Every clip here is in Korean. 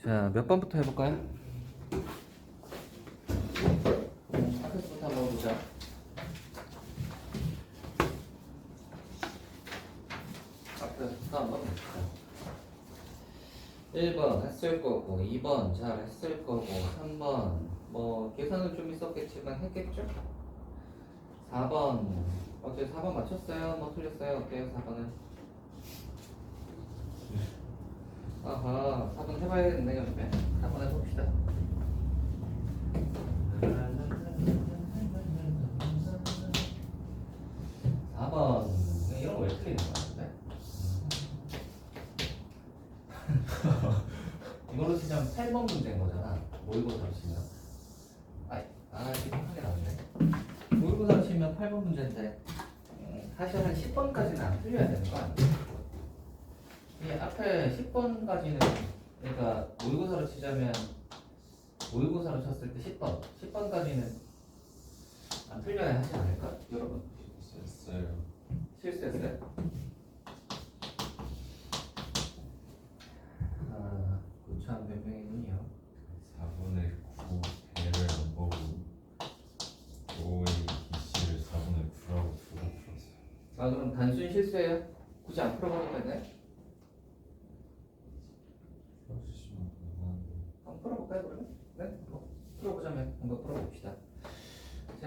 자, 몇 번부터 해볼까요? 앞에서부터 한번 보자. 앞에서부터 한번 봅시다. 1번 했을 거고, 2번 잘 했을 거고, 3번 뭐 계산은 좀 있었겠지만 했겠죠? 4번 어때? 4번 맞췄어요? 뭐 틀렸어요? 어때요? 4번은? 아하, 4번 해봐야겠네요. 이제 4번 해봅시다. 4번 이런 거 왜 틀리는 거 같은데? 이걸로 치면 8번 문제인 거잖아. 모의고사로 치면. 이렇게 나왔네. 모의고사로 치면 8번 문제인데 사실 한 10번까지는 안 틀려야 되는 거 아니야? 이 앞에 10번까지는, 그러니까 모의고사로 치자면 모의고사로 쳤을 때 10번까지는 안 틀려야 하지 않을까? 여러분 됐어요. 실수했어요? 고참 몇 명이군요. 4분의 9 배를 안 보고 5의 BC를 4분의 9라고 두고 풀었어요. 그럼 단순 실수예요? 굳이 안 풀어봐도 되네? 풀어주시면 감사한데. 한번 풀어볼까요 그러면? 네? 풀어보자면 한번 풀어봅시다. 자,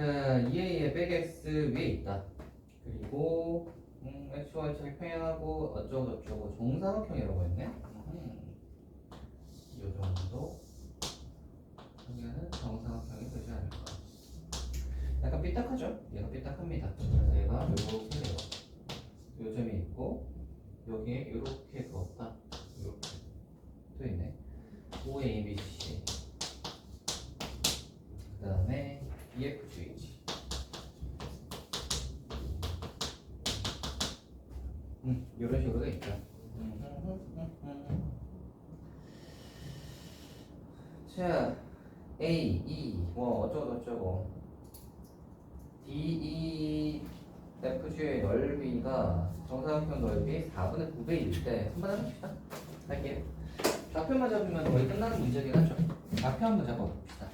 2a의 백 x 위에 있다. 그리고 xy 잘 평행하고 어쩌고저쩌고 정사각형이라고 했네? 이 정도 여기는 정사각형이 되지 않을까. 약간 삐딱하죠? 얘가 삐딱합니다. 그래서 얘가 이렇게 돼요. 요점이 있고 여기에 이렇게 그었다. 이렇게 또 있네. OABC 그 다음에 EFGH 이런 식으로 돼 있죠. 자, A, E 뭐 어쩌고저쩌고 DE FG의 넓이가 정사각형 넓이 4분의 9배일 때 한번 해봅시다. 할게요. 좌표만 잡으면 거의 끝나는 문제긴 하죠. 좌표 한번 잡아봅시다.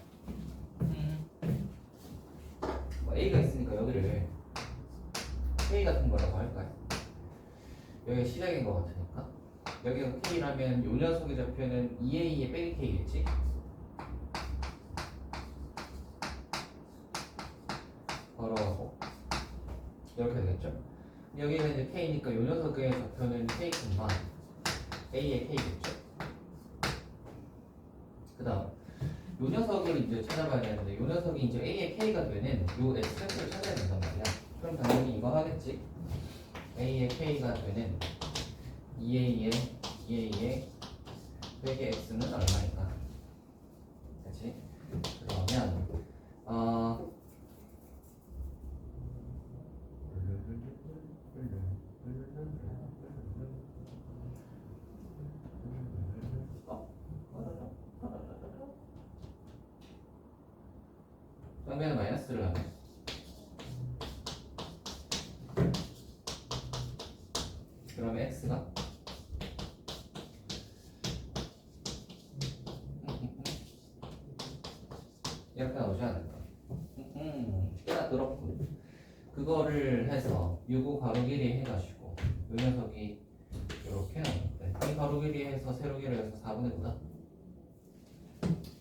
뭐 A가 있으니까 여기를 K 같은 거라고 할까요? 여기가 시작인 것 같으니까 여기가 K라면 요 녀석의 좌표는 2A의 빼기 K겠지? 걸어가고 이렇게 되겠죠? 여기가 이제 K니까 요 녀석의 좌표는 K, A의 K겠죠? 그 다음 요 녀석을 이제 찾아봐야 되는데 요 녀석이 이제 A의 K가 되는 요 X를 찾아야 된단 말이야. 그럼 당연히 이거 하겠지? A의 K가 되는 2A의 빼기 X는 얼마일까? 그치? 그러면 정면에 마이너스를 하면 그러면 X가 이렇게 나오지 않을까? 꽤나 더럽군. 그거를 해서 요거 가로 길이 해가지고 요 녀석이 이렇게 나오는데 이 가로 길이 해서 세로 길이 해서 4분의 9다.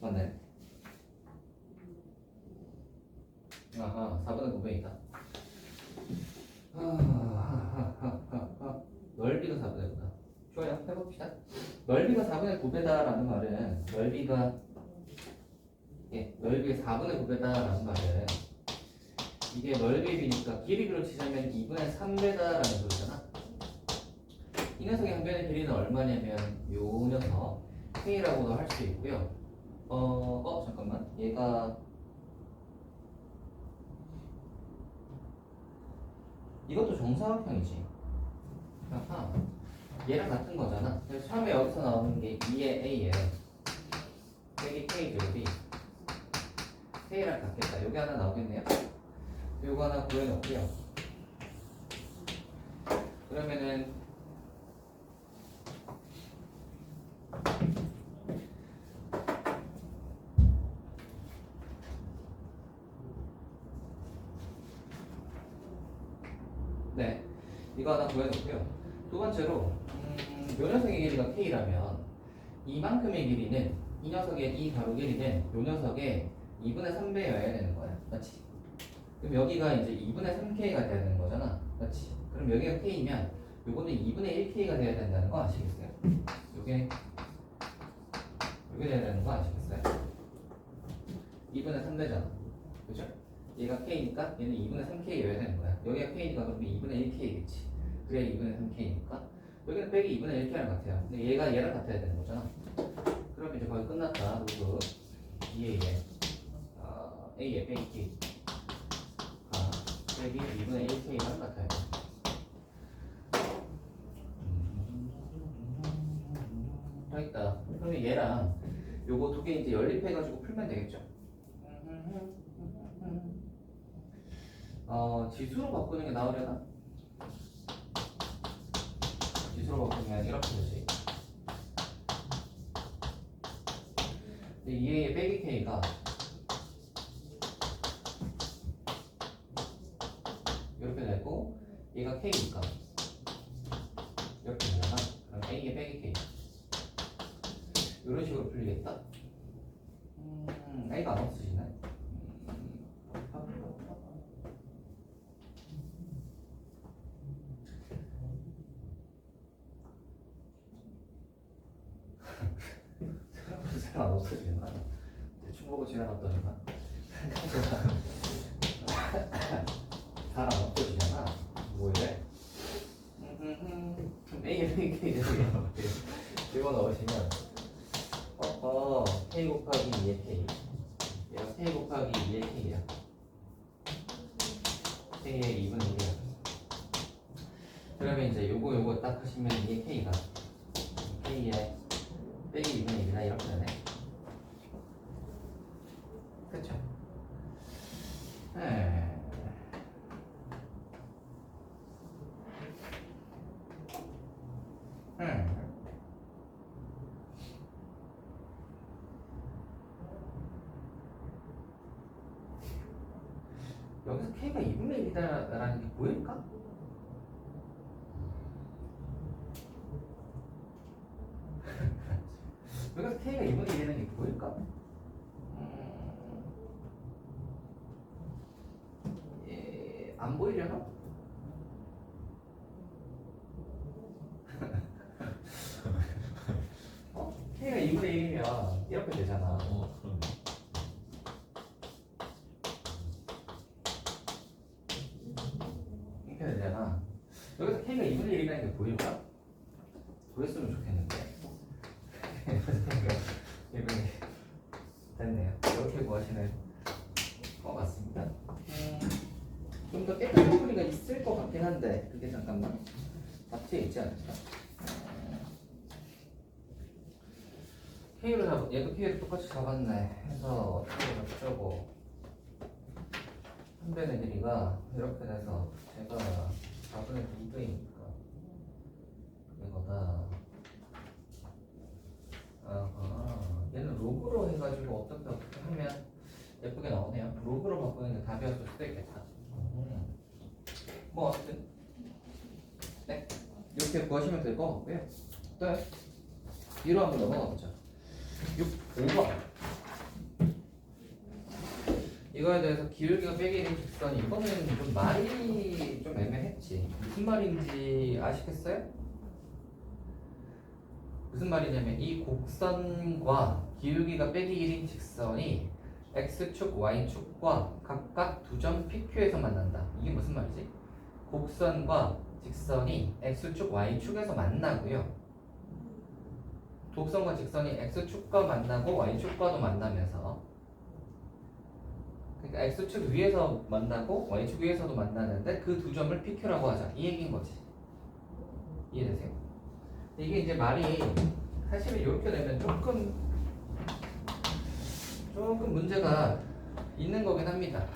맞네. 아하, 4분의 9배이다. 넓이가 4분의 9다. 좋아요, 해봅시다. 넓이가 4분의 9배다라는 말은 넓이가 4분의 9배다라는 말은 이게 넓이니까 길이로 치자면 2분의 3배다라는 소리잖아. 이 녀석의 한 변의 길이는 얼마냐면 요 녀석 K라고도 할 수 있고요. 잠깐만. 얘가 이것도 정사각형이지. 아하. 얘랑 같은 거잖아. 그래서 처음에 여기서 나오는 게 2의 A에 빼기 K 제곱이 K랑 같겠다. 여기 하나 나오겠네요. 요거 하나 구해놓고요. 그러면은 이거 하나 구해놓고요. 두 번째로 요 녀석의 길이가 k라면 이만큼의 길이는 이 녀석의 이 가로 길이는 요 녀석의 2분의 3배여야 되는 거야. 맞지? 그럼 여기가 이제 2분의 3k가 돼야 되는 거잖아. 맞지? 그럼 여기가 k면 요거는 2분의 1k가 돼야 된다는 거 아시겠어요? 요게 돼야 되는 거 아시겠어요? 2분의 3배잖아. 그죠? 얘가 k니까 얘는 2분의 3k여야 되는 거야. 여기가 k니까 그럼 2분의 1k겠지. 그래야 2분의 3k니까 여기는 빼기 2분의 1k랑 같아요. 근데 얘가 얘랑 같아야 되는 거잖아. 그럼 이제 거의 끝났다. 로그 2에 a에 빼기 k 빼기 2분의 1k랑 같아야 돼. 다 있다. 그러면 얘랑 요거 두 개 이제 연립해가지고 풀면 되겠죠. 지수로 바꾸는 게 나으려나? 지수로 바꾸면 이렇게 되지. 근데 2A의 빼기 K가 이렇게 되고 얘가 K니까 이렇게 되잖아. 그럼 A의 빼기 K 이런 식으로 풀리겠다. A가 안 없으시네. 안 없어지나? 대충 보고 지나갔더니만 잘 안 없어지잖아. 뭐 이래? A에 이거 넣으시면 K 곱하기 2의 K 얘가 K 곱하기 2의 K야. K의 2분의 1이야. 그러면 이제 요거 딱 하시면 2의 K가 K의 빼기 2분의 1이나 이렇게 되네. 그쵸? 여기서 K가 2분의 1이다라는 게 보일까? 여기서 K가 2분의 1이라는 게 보일까? 안 보이려나? K가 2분의 1이면 이렇게 되잖아. 그러네. 이렇게 되잖아. 여기서 K가 2분의 1이라는 게 보일까? 보였으면 좋겠는데. 됐네요. 이렇게 구하시는 것 같습니다. 좀 더 깨끗한 소리가 있을 것 같긴 한데 그게 잠깐만 잡지에 있지 않을까? K를 얘도 K를 똑같이 잡았네. 해서 어떻게 어쩌고 한 배의 길이가 이렇게 돼서 제가 4분의 2배이니까 이거다. 얘는 로그로 해가지고 어떻게 하면 예쁘게 나오네요. 로그로 바꾸는 게 답이었을 수도 있겠다. 뭐 아무튼 네 이렇게 구하시면 될 것 같고요. 또 뒤로 한번 넘어가 보자. 5번 이거에 대해서 기울기가 빼기 1인 직선이 이거는 좀 말이 좀 애매했지. 무슨 말인지 아시겠어요? 무슨 말이냐면 이 곡선과 기울기가 빼기 1인 직선이 x축, y축과 각각 두 점 PQ에서 만난다. 이게 무슨 말이지? 곡선과 직선이 x축, y축에서 만나고요. 곡선과 직선이 x축과 만나고 y축과도 만나면서 그러니까 x축 위에서 만나고 y축 위에서도 만나는데 그 두 점을 PQ라고 하자. 이 얘기인 거지. 이해되세요? 이게 이제 말이 사실은 이렇게 되면 조금 문제가 있는 거긴 합니다.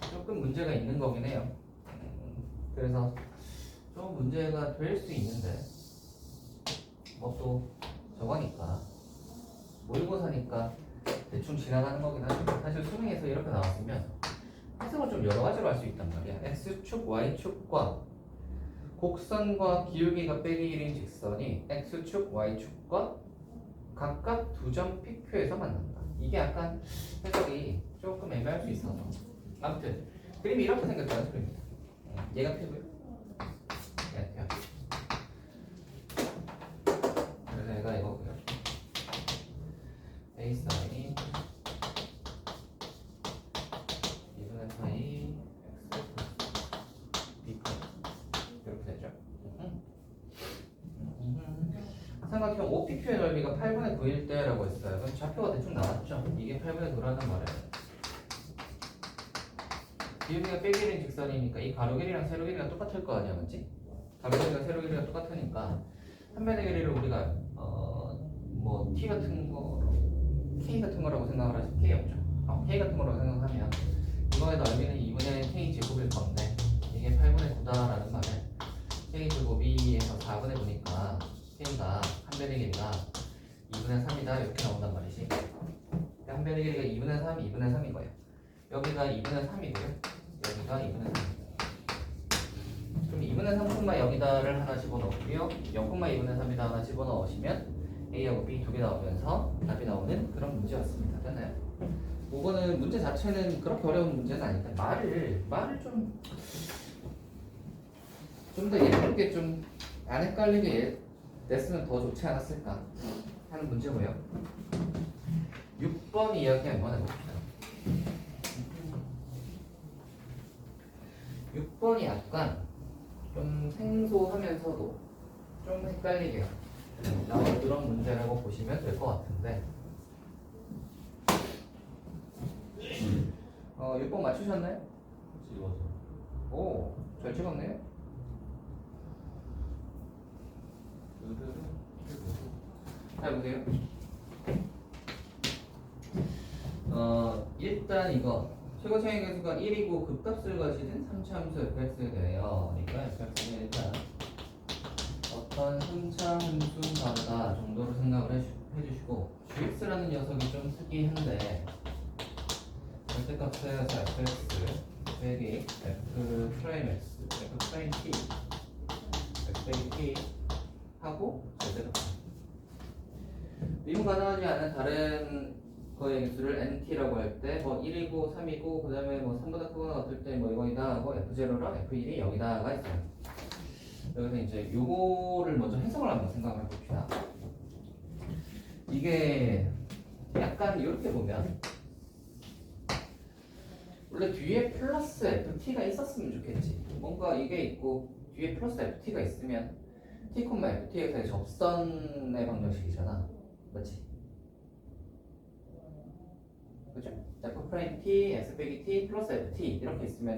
조금 문제가 있는 거긴 해요. 그래서 좀 문제가 될 수 있는데 뭐 또 저거니까 모의고사니까 대충 지나가는 거긴 하죠. 사실 수능에서 이렇게 나왔으면 해석을 좀 여러 가지로 할 수 있단 말이야. x축, y축과 곡선과 기울기가 빼기 1인 직선이 x축, y축과 각각 두 점 PQ에서 만난다. 이게 약간 해석이 조금 애매할 수 있어서 아무튼 그림이 이렇게 생겼다는 소리입니다. 얘가 P고요. 얘가 P야. 그래서 얘가 이거고요. A 사인 2분의 파이 x b 이렇게 되죠. 삼각형 OPQ의 넓이가 8분의 9일 때라고 했어요. 그럼 좌표가 대충 나왔죠? 이게 8분의 9라는 말은 기울기가 빼기 1인 직선이니까 이 가로 길이랑 세로 길이가 똑같을 거 아니야, 맞지? 가로 길이가 세로 길이가 똑같으니까 한 변의 길이를 우리가 뭐 t 같은 거로 k 같은 거라고 생각을 하시면 k 없죠. k 같은 거라고 생각하면 이거의 넓이는 2분의 k 제곱일 건데 이게 8분의 9다라는 말은 k 제곱이 2에서 4분의 9니까 k가 한 변의 길이가 2분의 3이다 이렇게 나온단 말이지. 한 변의 길이가 2분의 3, 2분의 3인 거예요. 여기가 2분의 3이고요. 여기가 2분의 3입니다. 그럼 2분의 3, 여기다를 하나 집어넣고요. 0,2분의 3이다 하나 집어넣으시면 A하고 B 두 개 나오면서 답이 나오는 그런 문제였습니다. 됐나요? 5번은 문제 자체는 그렇게 어려운 문제는 아닌데 말을 좀 더 예쁘게 좀 안 헷갈리게 냈으면 더 좋지 않았을까 하는 문제고요. 6번 이야기 한번 해봅시다. 6번이 약간 좀 생소하면서도 좀 헷갈리게 나온 그런 문제라고 보시면 될 것 같은데 6번 맞추셨나요? 찍어서 오, 잘 찍었네요. 잘 보세요. 일단 이거 최고차이 계수가 1이고 급값을 가지는 3차 함수 fx에 대해요. 그러니까 fx는 일단 어떤 3차 함수 다르다 정도로 생각을 해주시고 gx라는 녀석이 좀 특이한데 절대값에서 fx 빼기 f 프라임 x f 프라임 t f 빼기 t 하고 절대값 미분 가능하지 않은 다른 거의 개수를 nt라고 할 때 뭐 1이고 3이고 그 다음에 뭐 3보다 크거나 같을 때 뭐 이거이다 하고 f0랑 f1이 여기다가 있어요. 여기서 이제 요거를 먼저 해석을 한번 생각을 해봅시다. 이게 약간 이렇게 보면 원래 뒤에 플러스 ft가 있었으면 좋겠지. 뭔가 이게 있고 뒤에 플러스 ft가 있으면 t, ft에서의 접선의 방정식이잖아. 맞지? 그죠? f 프라임 t, x 빼기 t 플러스 ft 이렇게 있으면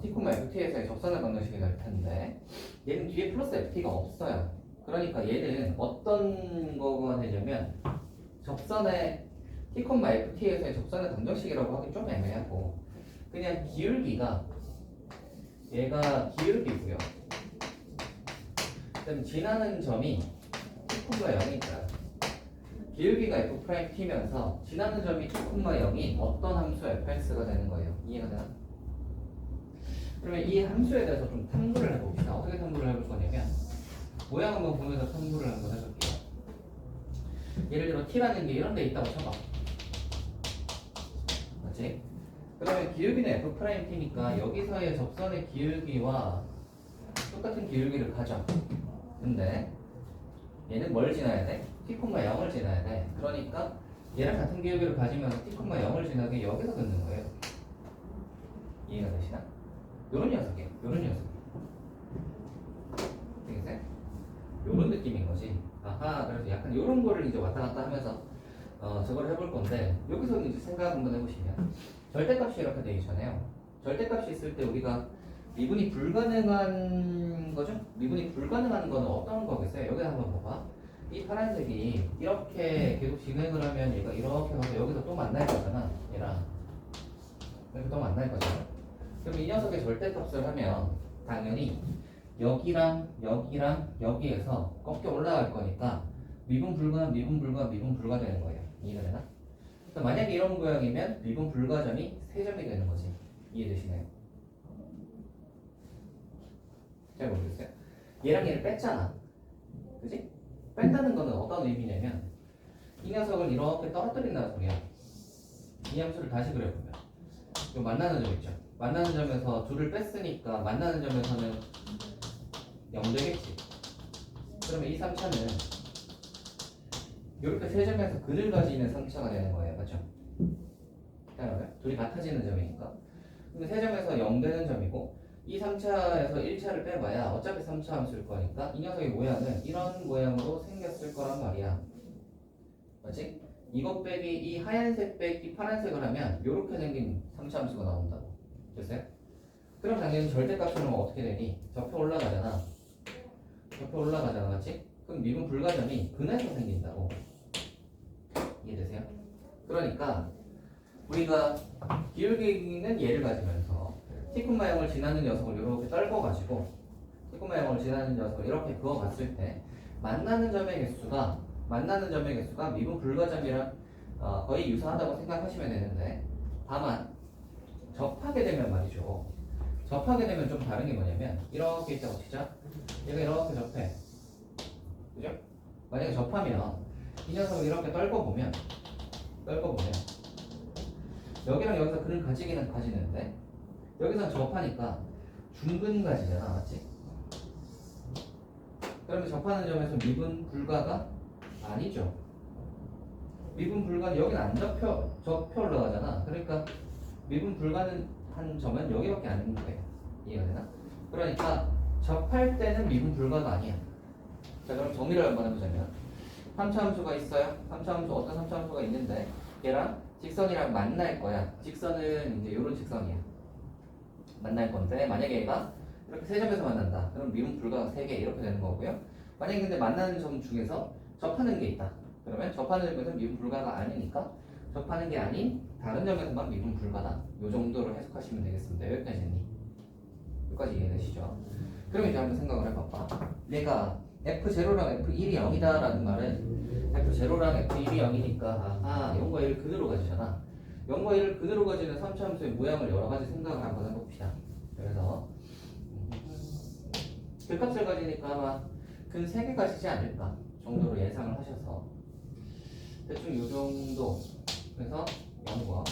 t, ft에서의 접선의 방정식이 될 텐데 얘는 뒤에 플러스 ft가 없어요. 그러니까 얘는 어떤 거가 되냐면 접선의 t, ft에서의 접선의 방정식이라고 하기 좀 애매하고 그냥 기울기가 얘가 기울기고요. 그다음 지나는 점이 t, 0이니까 기울기가 f't면서 지나는 점이 2,0인 어떤 함수 fx가 되는 거예요. 이해가 되나? 그러면 이 함수에 대해서 좀 탐구를 해봅시다. 어떻게 탐구를 해볼 거냐면 모양 한번 보면서 탐구를 한번 해볼게요. 예를 들어 t라는 게 이런 데 있다고 쳐봐. 맞지? 그러면 기울기는 f't니까 여기서의 접선의 기울기와 똑같은 기울기를 가져. 근데 얘는 뭘 지나야 돼? t,0을 지나야 돼. 그러니까 얘랑 같은 기울기를 가지면서 t,0을 지나게 여기서 긋는 거예요. 이해가 되시나? 요런 녀석이에요. 요런 녀석. 되겠어요? 요런 느낌인 거지. 아하, 그래서 약간 요런 거를 이제 왔다 갔다 하면서 저걸 해볼 건데 여기서 이제 생각 한번 해보시면 절대값이 이렇게 되어 있잖아요. 절대값이 있을 때 우리가 미분이 불가능한 거죠? 미분이 불가능한 거는 어떤 거겠어요? 여기 한번 봐봐. 이 파란색이 이렇게 계속 진행을 하면 얘가 이렇게 가서 여기서 또 만날 거잖아. 얘랑 이렇게 또 만날 거잖아. 그럼 이 녀석의 절대값을 하면 당연히 여기랑 여기랑 여기에서 꺾여 올라갈 거니까 미분 불가 되는 거예요. 이해가 되나? 그러니까 만약에 이런 모양이면 미분 불가점이 3점이 되는 거지. 이해되시나요? 잘 모르겠어요? 얘랑 얘를 뺐잖아. 그지? 뺀다는 거는 어떤 의미냐면 이 녀석을 이렇게 떨어뜨린다는 소리야. 이 함수를 다시 그려보면 요 만나는 점 있죠? 만나는 점에서 둘을 뺐으니까 만나는 점에서는 0 되겠지. 그러면 이 3차는 이렇게 세 점에서 근을 가지는 3차가 되는 거예요. 맞죠? 그러면 둘이 같아지는 점이니까. 근데 세 점에서 0 되는 점이고 이 3차에서 1차를 빼봐야 어차피 3차 함수일 거니까 이 녀석의 모양은 이런 모양으로 생겼을 거란 말이야. 맞지? 이것 빼기 이 하얀색 빼기 파란색을 하면 이렇게 생긴 3차 함수가 나온다고. 됐어요? 그럼 당연히 절대값으로 어떻게 되니? 접혀 올라가잖아. 접혀 올라가잖아. 맞지? 그럼 미분 불가점이 근에서 생긴다고. 이해되세요? 그러니까 우리가 기울기는 얘를 가지면서 티쿰마형을 지나는 녀석을 이렇게 떨궈가지고 티쿰마형을 지나는 녀석을 이렇게 그어봤을 때 만나는 점의 개수가 미분 불가점이랑 거의 유사하다고 생각하시면 되는데 다만 접하게 되면 말이죠. 접하게 되면 좀 다른 게 뭐냐면 이렇게 있다고 치자. 얘가 이렇게 접해. 그죠? 만약에 접하면 이 녀석을 이렇게 떨궈보면 여기랑 여기서 근을 가지기는 가지는데 여기서는 접하니까 중근 가지잖아. 맞지? 그러면 접하는 점에서 미분 불가가 아니죠. 미분 불가는 여기는 안 접혀 올라가잖아. 그러니까 미분 불가는 한 점은 여기밖에 안 있는 거예요. 이해가 되나? 그러니까 접할 때는 미분 불가가 아니야. 자, 그럼 정리를 한번 해보자면 3차 함수가 있어요. 3차 함수 어떤 3차 함수가 있는데 얘랑 직선이랑 만날 거야. 직선은 이제 이런 직선이야. 만날 건데 만약에 얘가 이렇게 세 점에서 만난다. 그럼 미분 불가가 3개 이렇게 되는 거고요. 만약에 근데 만나는 점 중에서 접하는 게 있다. 그러면 접하는 점에서 미분 불가가 아니니까 접하는 게 아닌 다른 점에서만 미분 불가다. 요 정도로 해석하시면 되겠습니다. 여기까지니? 여기까지 이해되시죠? 그럼 이제 한번 생각을 해봐봐. 내가 F0랑 F1이 0이다 라는 말은 F0랑 F1이 0이니까 아하 0과 1을 근으로 가지잖아. 0과 1을 근으로 가지는 3차 함수의 모양을 여러 가지 생각을 한번 해봅시다. 그래서 그 값을 가지니까 아마 근 3개 가지지 않을까 정도로 예상을 하셔서 대충 이 정도 그래서 0과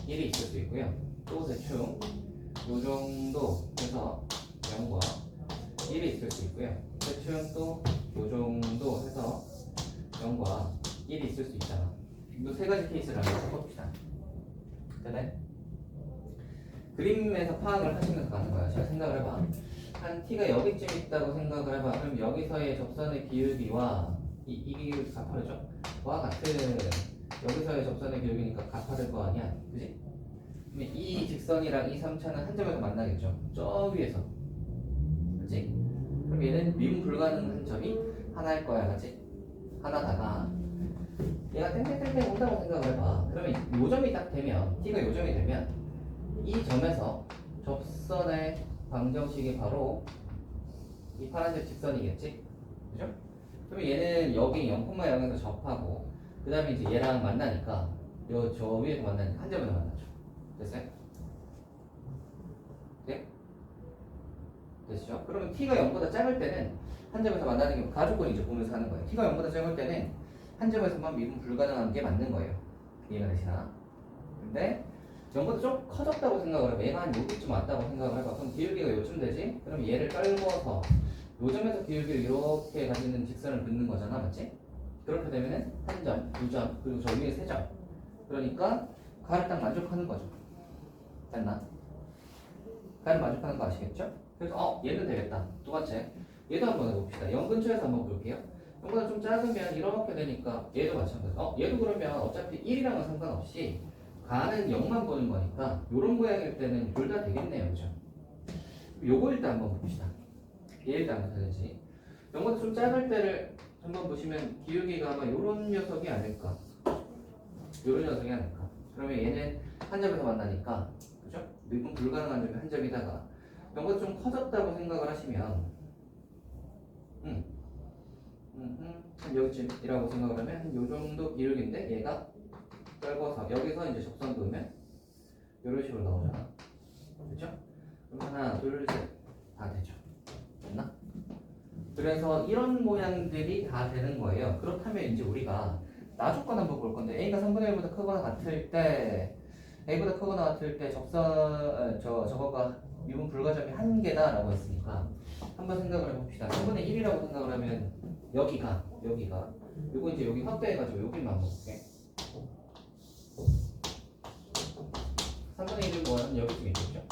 1이 있을 수 있고요. 또 대충 이 정도 해서 0과 1이 있을 수 있고요. 대충 또 이 정도 해서 0과 1이 있을 수 있잖아. 이 세 가지 케이스를 한번 해봅시다. 그다음에 그림에서 파악을 하시면서 가는 거야. 잘 생각을 해봐. 한 t가 여기쯤 있다고 생각을 해봐. 그럼 여기서의 접선의 기울기와 이 기울기 가파르죠? 와 같은 여기서의 접선의 기울기니까 가파를 거 아니야, 그지? 그러면 이 직선이랑 이 3차는 한 점에서 만나겠죠. 저 위에서, 그지? 그럼 얘는 미분 불가능한 점이 하나일 거야, 그지? 하나다가 얘가 땡땡땡땡 온다고 생각을 해봐. 그러면 요 점이 딱 되면 t가 요 점이 되면 이 점에서 접선의 방정식이 바로 이 파란색 직선이겠지? 그죠? 그러면 얘는 여기 0,0에서 접하고 그 다음에 이제 얘랑 만나니까 저 위에서 만나니까 한 점에서 만나죠. 됐어요? 네? 됐죠? 그러면 t가 0보다 작을 때는 한 점에서 만나는 게 가족권이죠. 보면서 하는 거예요. t가 0보다 작을 때는 한 점에서만 미분 불가능한 게 맞는 거예요. 이해가 되시나? 근데 0보다 좀 커졌다고 생각을 해봐. 얘가 한 여기쯤 왔다고 생각을 해봐. 그럼 기울기가 요쯤 되지? 그럼 얘를 떨궈서 요 점에서 기울기를 이렇게 가지는 직선을 긋는 거잖아. 맞지? 그렇게 되면은 한 점, 두 점, 그리고 저 위에 세 점. 그러니까 가를 딱 만족하는 거죠. 됐나? 가를 만족하는 거 아시겠죠? 그래서 얘는 되겠다. 두 번째 얘도 한번 해봅시다. 0 근처에서 한번 볼게요. 0보다 좀 작으면 이렇게 되니까 얘도 마찬가지. 얘도 그러면 어차피 1이랑은 상관없이 가는 0만 보는 거니까 요런 모양일 때는 둘 다 되겠네요. 그죠? 요거 일단 한번 봅시다. 얘 일단 한번 되는지 0보다 좀 작을 때를 한번 보시면 기울기가 아마 요런 녀석이 아닐까. 요런 녀석이 아닐까. 그러면 얘는 한 점에서 만나니까 그죠? 미분 불가능한 점이 한 점이다가 0보다 좀 커졌다고 생각을 하시면 한 여기쯤이라고 생각을 하면 한 요 정도 기울기인데 얘가 짧아서 여기서 이제 접선 그으면 이런 식으로 나오잖아. 그죠? 그럼 하나, 둘, 셋. 다 되죠. 됐나? 그래서 이런 모양들이 다 되는 거예요. 그렇다면 이제 우리가 나조건 한번 볼 건데 a가 3분의 1보다 크거나 같을 때 a보다 크거나 같을 때 저거가 미분 불가점이 한 개다라고 했으니까 한번 생각을 해봅시다. 3분의 1이라고 생각을 하면 여기가 요거 이제 여기 확대해가지고 여기만 한번 볼게. 3분의 1은 뭐는 여기쯤 있겠죠?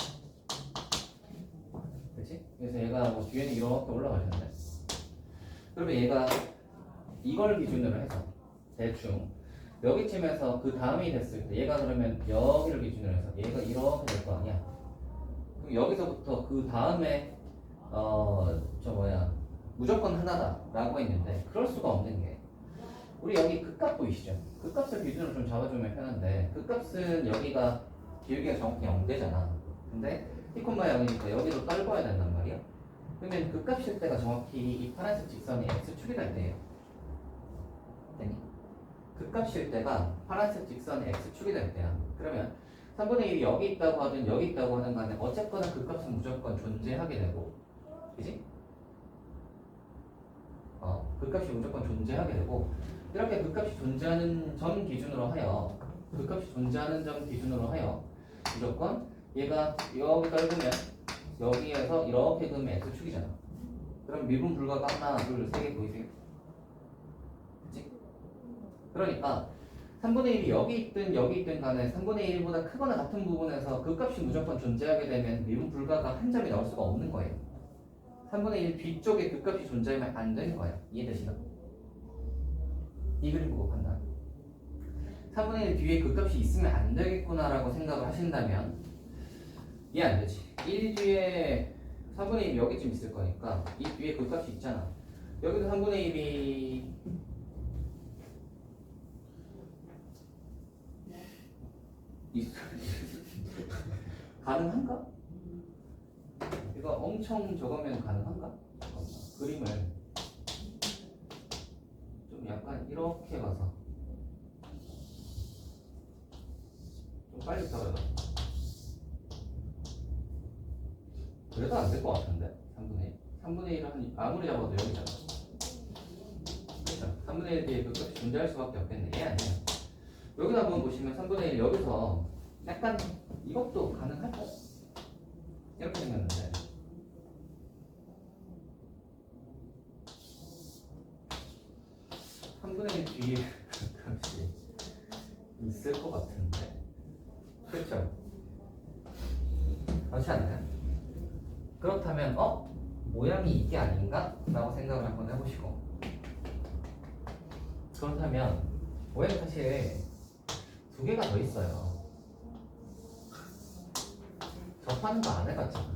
그치? 그래서 얘가 뭐 뒤에는 이렇게 올라가셨네. 그러면 얘가 이걸 기준으로 해서 대충 여기쯤에서 그 다음이 됐을 때 얘가 그러면 여기를 기준으로 해서 얘가 이렇게 될 거 아니야. 그럼 여기서부터 그 다음에 무조건 하나다라고 했는데 그럴 수가 없는 게 우리 여기 극값 보이시죠? 극값을 기준으로 좀 잡아주면 편한데 극값은 여기가 기울기가 정확히 0대잖아. 근데 T콤마 0이니까 여기로 떨궈야 된단 말이야. 그러면 극값일 때가 정확히 이 파란색 직선이 x축이 될 때예요. 되니? 극값일 때가 파란색 직선이 x축이 될 때야. 그러면 3분의 1이 여기 있다고 하든 여기 있다고 하든 간에 어쨌거나 극값은 무조건 존재하게 되고, 그지? 극값이 무조건 존재하게 되고, 이렇게 극값이 존재하는 점 기준으로 하여 무조건 얘가 여기 떨구면 여기에서 이렇게 그으면 x축이잖아. 그럼 미분 불가가 하나, 둘, 세 개 보이세요? 그치? 그러니까 3분의 1이 여기 있든 간에 3분의 1보다 크거나 같은 부분에서 극값이 무조건 존재하게 되면 미분 불가가 한 점이 나올 수가 없는 거예요. 3분의 1 뒤쪽에 극값이 존재하면 안 되는 거예요. 이해되시나? 이 그림 보고 판단. 3분의 1 뒤에 극값이 있으면 안 되겠구나라고 생각을 하신다면 이해 안 되지. 1 뒤에 3분의 1이 여기쯤 있을 거니까 이 뒤에 극값이 있잖아. 여기도 3분의 1이 있어. 가능한가? 이거 엄청 적으면 가능한가? 잠깐만. 그림을 좀 약간 이렇게 봐서 좀 빨리 펴요. 그래도 안 될 것 같은데 3분의 1은 아무리 잡아도 여기잖아. 그렇죠? 3분의 1 뒤에 극값이 존재할 수밖에 없겠네. 얘 아니야. 여기다 한번 보시면 3분의 1 여기서 약간 이것도 가능할까? 이렇게 생겼는데 3분의 1 뒤에 극값이 있을 것 같은데 그렇죠? 그렇지 않나요? 그렇다면 모양이 이게 아닌가? 라고 생각을 한번 해보시고 그렇다면 모양이 사실 두 개가 더 있어요. 접하는 거 안 해봤잖아.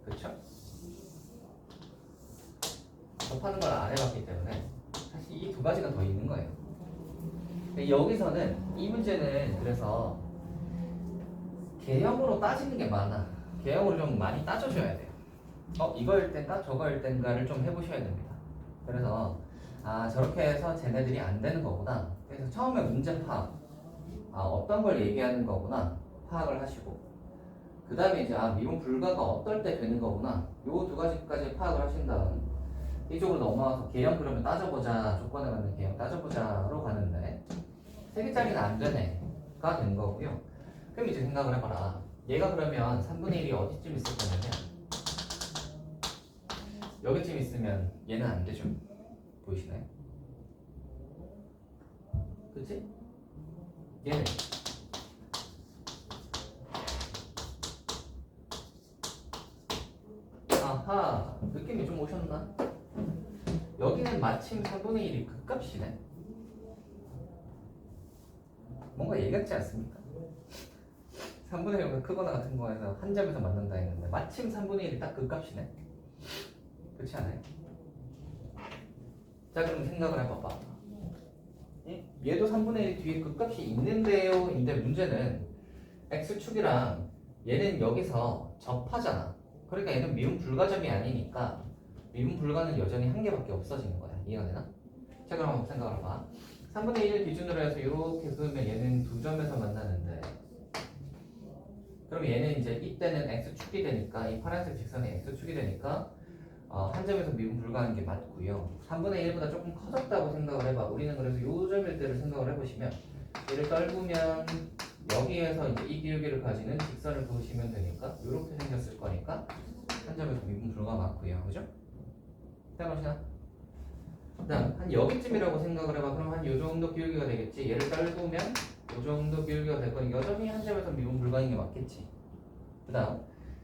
그렇죠? 접하는 걸 안 해봤기 때문에 사실 이 두 가지가 더 있는 거예요. 여기서는 이 문제는 그래서 개형으로 따지는 게 많아. 개형으로 좀 많이 따져줘야 돼요. 이거일 땐가 저거일 땐가를 좀 해보셔야 됩니다. 그래서 저렇게 해서 쟤네들이 안 되는 거구나. 그래서 처음에 문제 파악, 어떤 걸 얘기하는 거구나 파악을 하시고 그 다음에 이제 미분 불가가 어떨 때 되는 거구나 요 두 가지까지 파악을 하신 다음 이쪽으로 넘어와서 개형 그러면 따져보자, 조건에 맞는 개형 따져보자로 가는데 3개짜리는 안 되네가 된 거고요. 그럼 이제 생각을 해봐라. 얘가 그러면 3분의 1이 어디쯤 있을 거냐면 여기쯤 있으면 얘는 안 되죠. 보이시나요? 그치? 얘는 아하, 느낌이 좀 오셨나? 여기는 마침 3분의 1이 극값이네. 뭔가 얘 같지 않습니까? 3분의 1보다 크거나 같은 거에서 한 점에서 만난다 했는데 마침 3분의 1이 딱 극값이네. 그렇지 않아요? 자, 그럼 생각을 해봐봐. 얘도 3분의 1 뒤에 극값이 있는데요. 근데 문제는 x축이랑 얘는 여기서 접하잖아. 그러니까 얘는 미분 불가점이 아니니까 미분 불가는 여전히 한 개밖에 없어지는 거야. 이해가 되나? 자, 그럼 한번 생각을 해봐. 3분의 1을 기준으로 해서 이렇게 그으면 얘는 두 점에서 만나는데 그럼 얘는 이제 이때는 x축이 되니까 이 파란색 직선이 x축이 되니까 한 점에서 미분 불가하는 게 맞고요. 3분의 1보다 조금 커졌다고 생각을 해봐. 우리는 그래서 요 점일 때를 생각을 해보시면 얘를 떨구면 여기에서 이제 이 기울기를 가지는 직선을 그으시면 되니까 이렇게 생겼을 거니까 한 점에서 미분 불가 맞고요. 그죠? 해보시나? 그 다음 한 여기쯤이라고 생각을 해봐. 그럼 한 요 정도 기울기가 되겠지. 얘를 떨구면 요 정도 기울기가 될 거니까 여전히 한 점에서 미분 불가인 게 맞겠지. 그 다음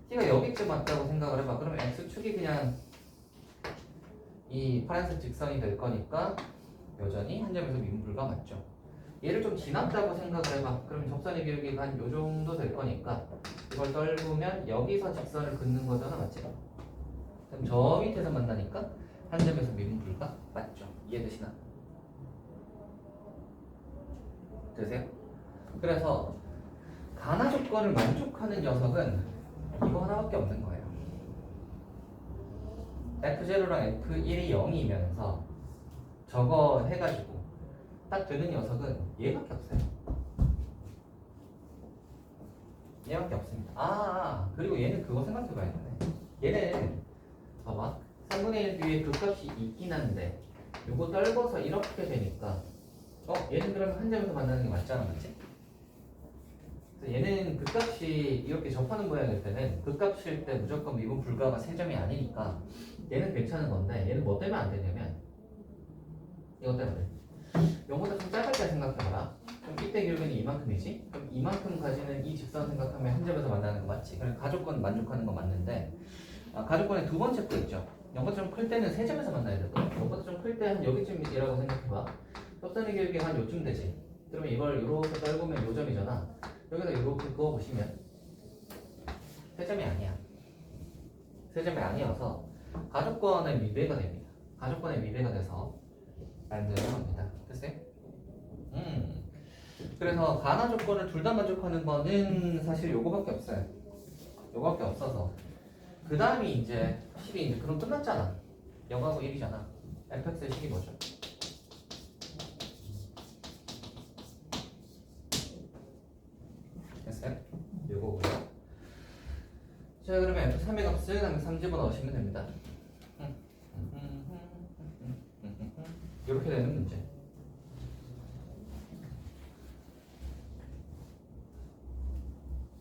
t가 여기쯤 맞다고 생각을 해봐. 그러면 x축이 그냥 이 파란색 직선이 될 거니까 여전히 한 점에서 미분 불가 맞죠. 얘를 좀 지났다고 생각을 해봐. 그러면 접선의 기울기가 한 요 정도 될 거니까 이걸 떨구면 여기서 직선을 긋는 거잖아, 맞지? 그럼 저 밑에서 만나니까 한 점에서 미분 불가 맞죠? 이해되시나? 되세요? 그래서 가나 조건을 만족하는 녀석은 이거 하나밖에 없는 거예요. F0랑 F1이 0이면서 저거 해가지고 딱 되는 녀석은 얘밖에 없어요. 얘밖에 없습니다. 그리고 얘는 그거 생각해봐야 되네. 얘는 봐봐 3분의 1 뒤에 그 값이 있긴 한데 요거 떨궈서 이렇게 되니까 얘는 그러면 한 점에서 만나는 게 맞잖아, 맞지? 그래서 얘는 그 값이 이렇게 접하는 모양일 때는 그 값일 때 무조건 미분 불가가 3점이 아니니까 얘는 괜찮은 건데 얘는 뭐 때문에 안 되냐면 이것 때문에 요거보다 좀 짧을 때 생각해봐라. 그럼 이때 기울기는 이만큼이지? 그럼 이만큼 가지는 이 직선 생각하면 한 점에서 만나는 거 맞지? 그럼 가족권 만족하는 거 맞는데 가족권의 두 번째 거 있죠? 요거보다 좀 클 때는 3점에서 만나야 되거든. 요거보다 좀 클 때 한 여기쯤이라고 생각해봐. 접선의 기울기가 한 요쯤 되지? 그러면 이걸 요렇게 떨구면 요 점이잖아. 여기다 이렇게 그어보시면 3점이 아니야. 3점이 아니어서 가족권의 미배가 됩니다. 가족권의 미배가 돼서 만드는 겁니다. 됐어요? 그래서 가나 조건을 둘 다 만족하는 거는 사실 요거밖에 없어요. 요거밖에 없어서 그 다음이 이제 식이 이제 그럼 끝났잖아. 0하고 1이잖아. fx의 식이 뭐죠? 됐어요? 요거고요. 자, 그러면 f3의 값을 그냥 3 집어넣으시면 됩니다. 이렇게 되는 문제.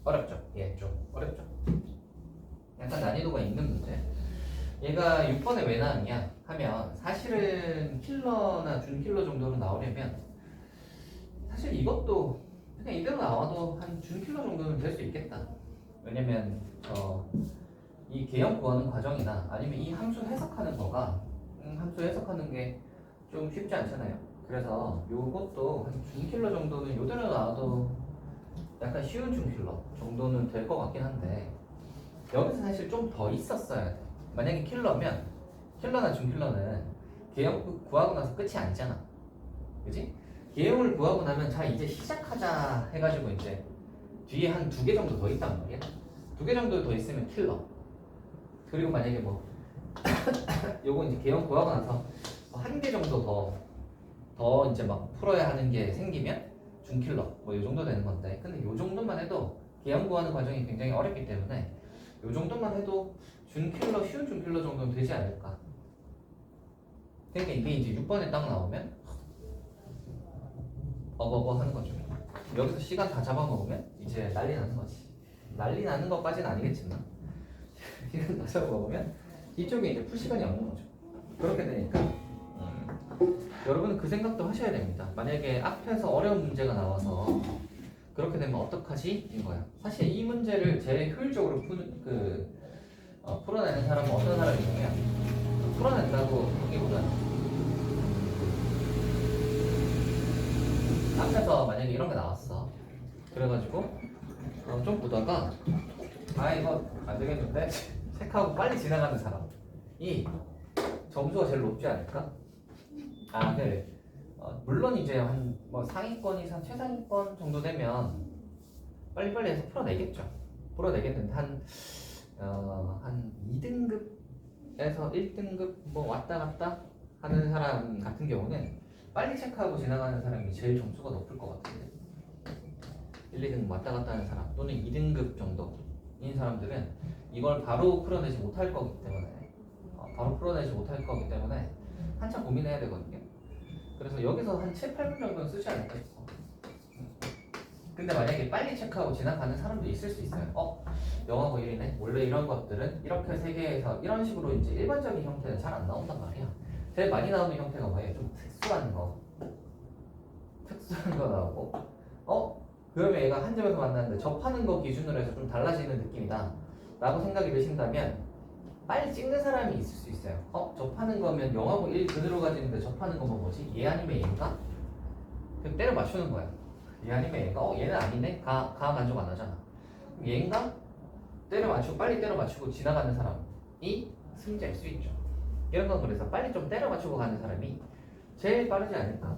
어렵죠? 예, 좀 어렵죠? 약간 난이도가 있는 문제. 얘가 6번에 왜 나왔냐 하면 사실은 킬러나 준킬러 정도로 나오려면 사실 이것도 그냥 이대로 나와도 한 준킬러 정도는 될 수 있겠다. 왜냐면 이 개형 구하는 과정이나 아니면 이 함수 해석하는 거가 함수 해석하는 게 좀 쉽지 않잖아요. 그래서 요것도 한 준킬러 정도는 요대로 나와도 약간 쉬운 준킬러 정도는 될 것 같긴 한데 여기서 사실 좀 더 있었어야 돼. 만약에 킬러면 킬러나 준킬러는 개형 구하고 나서 끝이 아니잖아. 그지? 개형을 구하고 나면 자 이제 시작하자 해가지고 이제 뒤에 한 2개 정도 더 있단 말이야. 2개 정도 더 있으면 킬러. 그리고 만약에 뭐 요거 이제 개형 구하고 나서 1개 정도 더 이제 막 풀어야 하는 게 생기면 준킬러 뭐 요 정도 되는 건데 근데 요 정도만 해도 개형 구하는 과정이 굉장히 어렵기 때문에 요 정도만 해도 준킬러 쉬운 준킬러 정도는 되지 않을까. 그러니까 이게 이제 6번에 딱 나오면 어버버 하는 거죠. 여기서 시간 다 잡아먹으면 이제 난리 나는 거지. 난리 나는 것까지는 아니겠지만 시간 다 잡아먹으면 이쪽에 이제 풀 시간이 없는 거죠. 그렇게 되니까 여러분은 그 생각도 하셔야 됩니다. 만약에 앞에서 어려운 문제가 나와서 그렇게 되면 어떡하지? 인 거야. 사실 이 문제를 제일 효율적으로 풀어내는 사람은 어떤 사람이냐면 풀어낸다고 하기보다는 앞에서 만약에 이런 게 나왔어. 그래가지고 좀 보다가 이거 안 되겠는데 체크하고 빨리 지나가는 사람이 점수가 제일 높지 않을까? 그래. 물론 이제 한 뭐 상위권 이상 최상위권 정도 되면 빨리빨리 해서 풀어내겠죠. 풀어내겠는데 한 2등급에서 1등급 뭐 왔다 갔다 하는 사람 같은 경우는 빨리 체크하고 지나가는 사람이 제일 점수가 높을 것 같은데. 1, 2등급 왔다 갔다 하는 사람 또는 2등급 정도인 사람들은 이걸 바로 풀어내지 못할 거기 때문에 한참 고민해야 되거든요. 그래서 여기서 한 7, 8분 정도는 쓰지 않을까 싶어. 근데 만약에 빨리 체크하고 지나가는 사람도 있을 수 있어요. 영어고 1이네. 원래 이런 것들은 이렇게 세 개에서 이런 식으로 이제 일반적인 형태는 잘 안 나온단 말이야. 제일 많이 나오는 형태가 뭐예요? 좀 특수한 거 나오고 그러면 얘가 한 점에서 만났는데 접하는 거 기준으로 해서 좀 달라지는 느낌이다 라고 생각이 드신다면 빨리 찍는 사람이 있을 수 있어요. 접하는 거면 영어고 1 그대로 가지는데 접하는 거면 뭐지? 얘 아니면 얘인가? 그럼 때려 맞추는 거야. 얘 아니면 얘인가? 얘는 아니네? 가 만족 안 하잖아. 그럼 얘인가? 빨리 때려 맞추고 지나가는 사람이 승자일 수 있죠. 이런 건 그래서 빨리 좀 때려 맞추고 가는 사람이 제일 빠르지 않을까.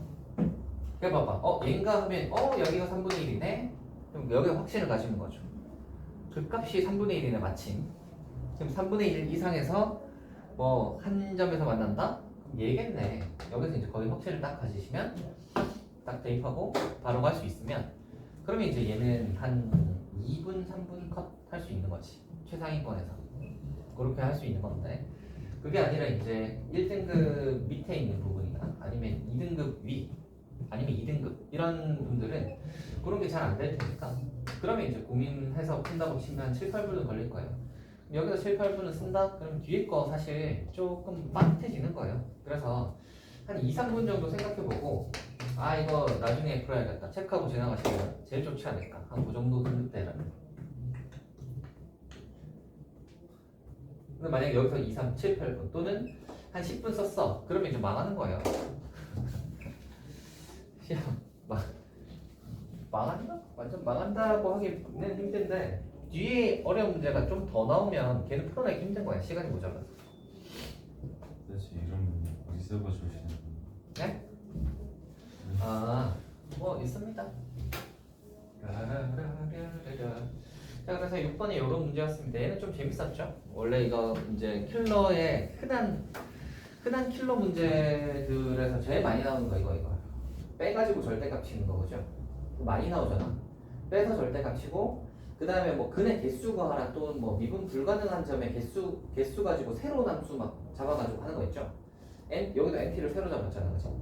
그래 봐봐. 얘인가 하면 여기가 3분의 1이네. 그럼 여기가 확신을 가지는 거죠. 그 값이 3분의 1이네 마침. 지금 3분의 1 이상에서 뭐 한 점에서 만난다? 그럼 얘겠네. 여기서 이제 거의 확신을 딱 가지시면 딱 대입하고 바로 갈 수 있으면 그러면 이제 얘는 한 2분, 3분 컷 할 수 있는 거지. 최상위권에서. 그렇게 할 수 있는 건데 그게 아니라 이제 1등급 밑에 있는 부분이나 아니면 2등급 위 아니면 2등급 이런 분들은 그런 게 잘 안 될 테니까 그러면 이제 고민해서 푼다고 치면 7, 8분은 걸릴 거예요. 여기서 7, 8분은 쓴다? 그럼 뒤에 거 사실 조금 빠듯해지는 거예요. 그래서 한 2, 3분 정도 생각해보고 이거 나중에 풀어야겠다 체크하고 지나가시면 제일 좋지 않을까. 한 그 정도 등급대라면. 근데 만약에 여기서 2, 3, 7, 8분 또는 한 10분 썼어. 그러면 이제 망하는 거예요. 시험 망한다? 완전 망한다고 하기는 힘든데 뒤에 어려운 문제가 좀 더 나오면 걔는 풀어내기 힘든 거야. 시간이 모자라서. 도대체 이름 어디서 봐주시는 거예요? 네? 뭐 있습니다. 자, 그래서 6번이 이런 문제였습니다. 얘는 좀 재밌었죠? 원래 이거 이제 킬러의 흔한 킬러 문제들에서 제일 많이 나오는 거 이거. 빼가지고 절대값 치는 거죠. 많이 나오잖아. 빼서 절대값 치고 그 다음에 뭐 근의 개수 구하라 또는 뭐 미분 불가능한 점의 개수 가지고 새로운 함수 막 잡아가지고 하는 거 있죠. 여기도 nt를 새로 잡았잖아, 그죠?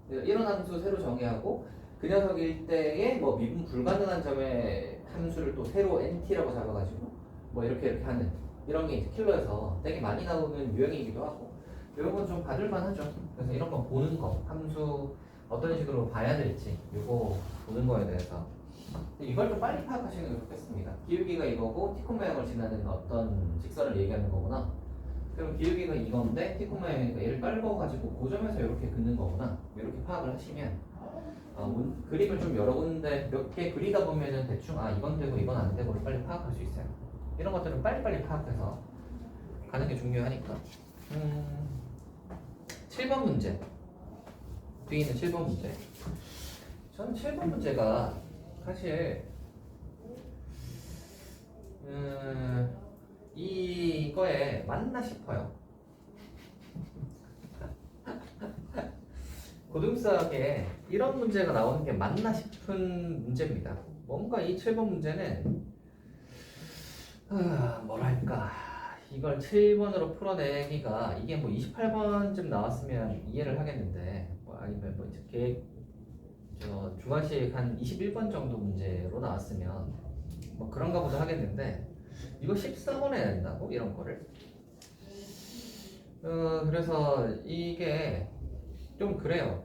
이런 함수 새로 정의하고 그 녀석일 때의 뭐 미분 불가능한 점의 함수를 또 새로 nt라고 잡아가지고 뭐 이렇게 하는 이런 게 이제 킬러에서 되게 많이 나오는 유형이기도 하고 이런 건 좀 받을만 하죠. 그래서 이런 거 보는 거 함수 어떤 식으로 봐야 될지 이거 보는 거에 대해서 이걸 좀 빨리 파악하시는 게 좋겠습니다. 기울기가 이거고 티콘 모양을 지나는 어떤 직선을 얘기하는 거구나. 그럼 기울기가 이건데 티콘 모양이니까 얘를 깔고가지고 고점에서 이렇게 긋는 거구나. 이렇게 파악을 하시면 그림을 좀 여러 군데 몇 개 그리다 보면은 대충 이건 되고 이건 안 되고를 빨리 파악할 수 있어요. 이런 것들은 빨리빨리 파악해서 가는 게 중요하니까. 7번 문제. 뒤에 있는 7번 문제. 전 7번 문제가 사실 이거에 맞나 싶어요. 고등수학에 이런 문제가 나오는 게 맞나 싶은 문제입니다. 뭔가 이 7번 문제는 뭐랄까 이걸 7번으로 풀어내기가 이게 뭐 28번쯤 나왔으면 이해를 하겠는데 아니면 뭐 이제 중간식 한 21번 정도 문제로 나왔으면 뭐 그런가 보다 하겠는데 이거 14번 해야 된다고 이런 거를 그래서 이게 좀 그래요.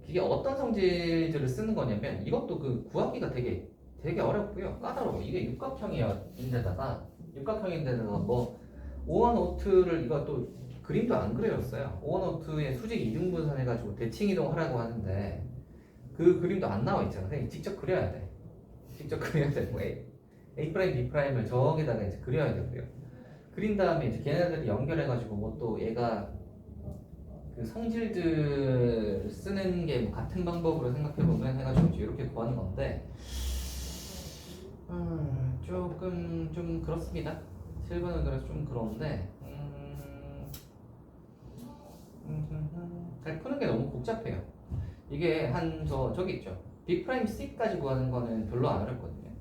이게 어떤 성질들을 쓰는 거냐면 이것도 그 구하기가 되게 어렵고요. 까다로워. 이게 육각형인데다가 뭐 오원오트를 이것도 그림도 안 그려졌어요. 오원오트의 수직 이등분선 해가지고 대칭 이동하라고 하는데 그 그림도 안 나와 있잖아. 그냥 직접 그려야 돼. 뭐 A 프라임, B 프라임을 저기다가 이제 그려야 되고요. 그린 다음에 이제 걔네들이 연결해가지고 뭐 또 얘가 그 성질들 쓰는 게 뭐 같은 방법으로 생각해보면 해가지고 이렇게 구하는 건데 조금 좀 그렇습니다. 7번은 그래서 좀 그런데 잘 푸는 게 너무 복잡해요. 이게 저기 있죠. B'C까지 구하는 거는 별로 안 어렵거든요.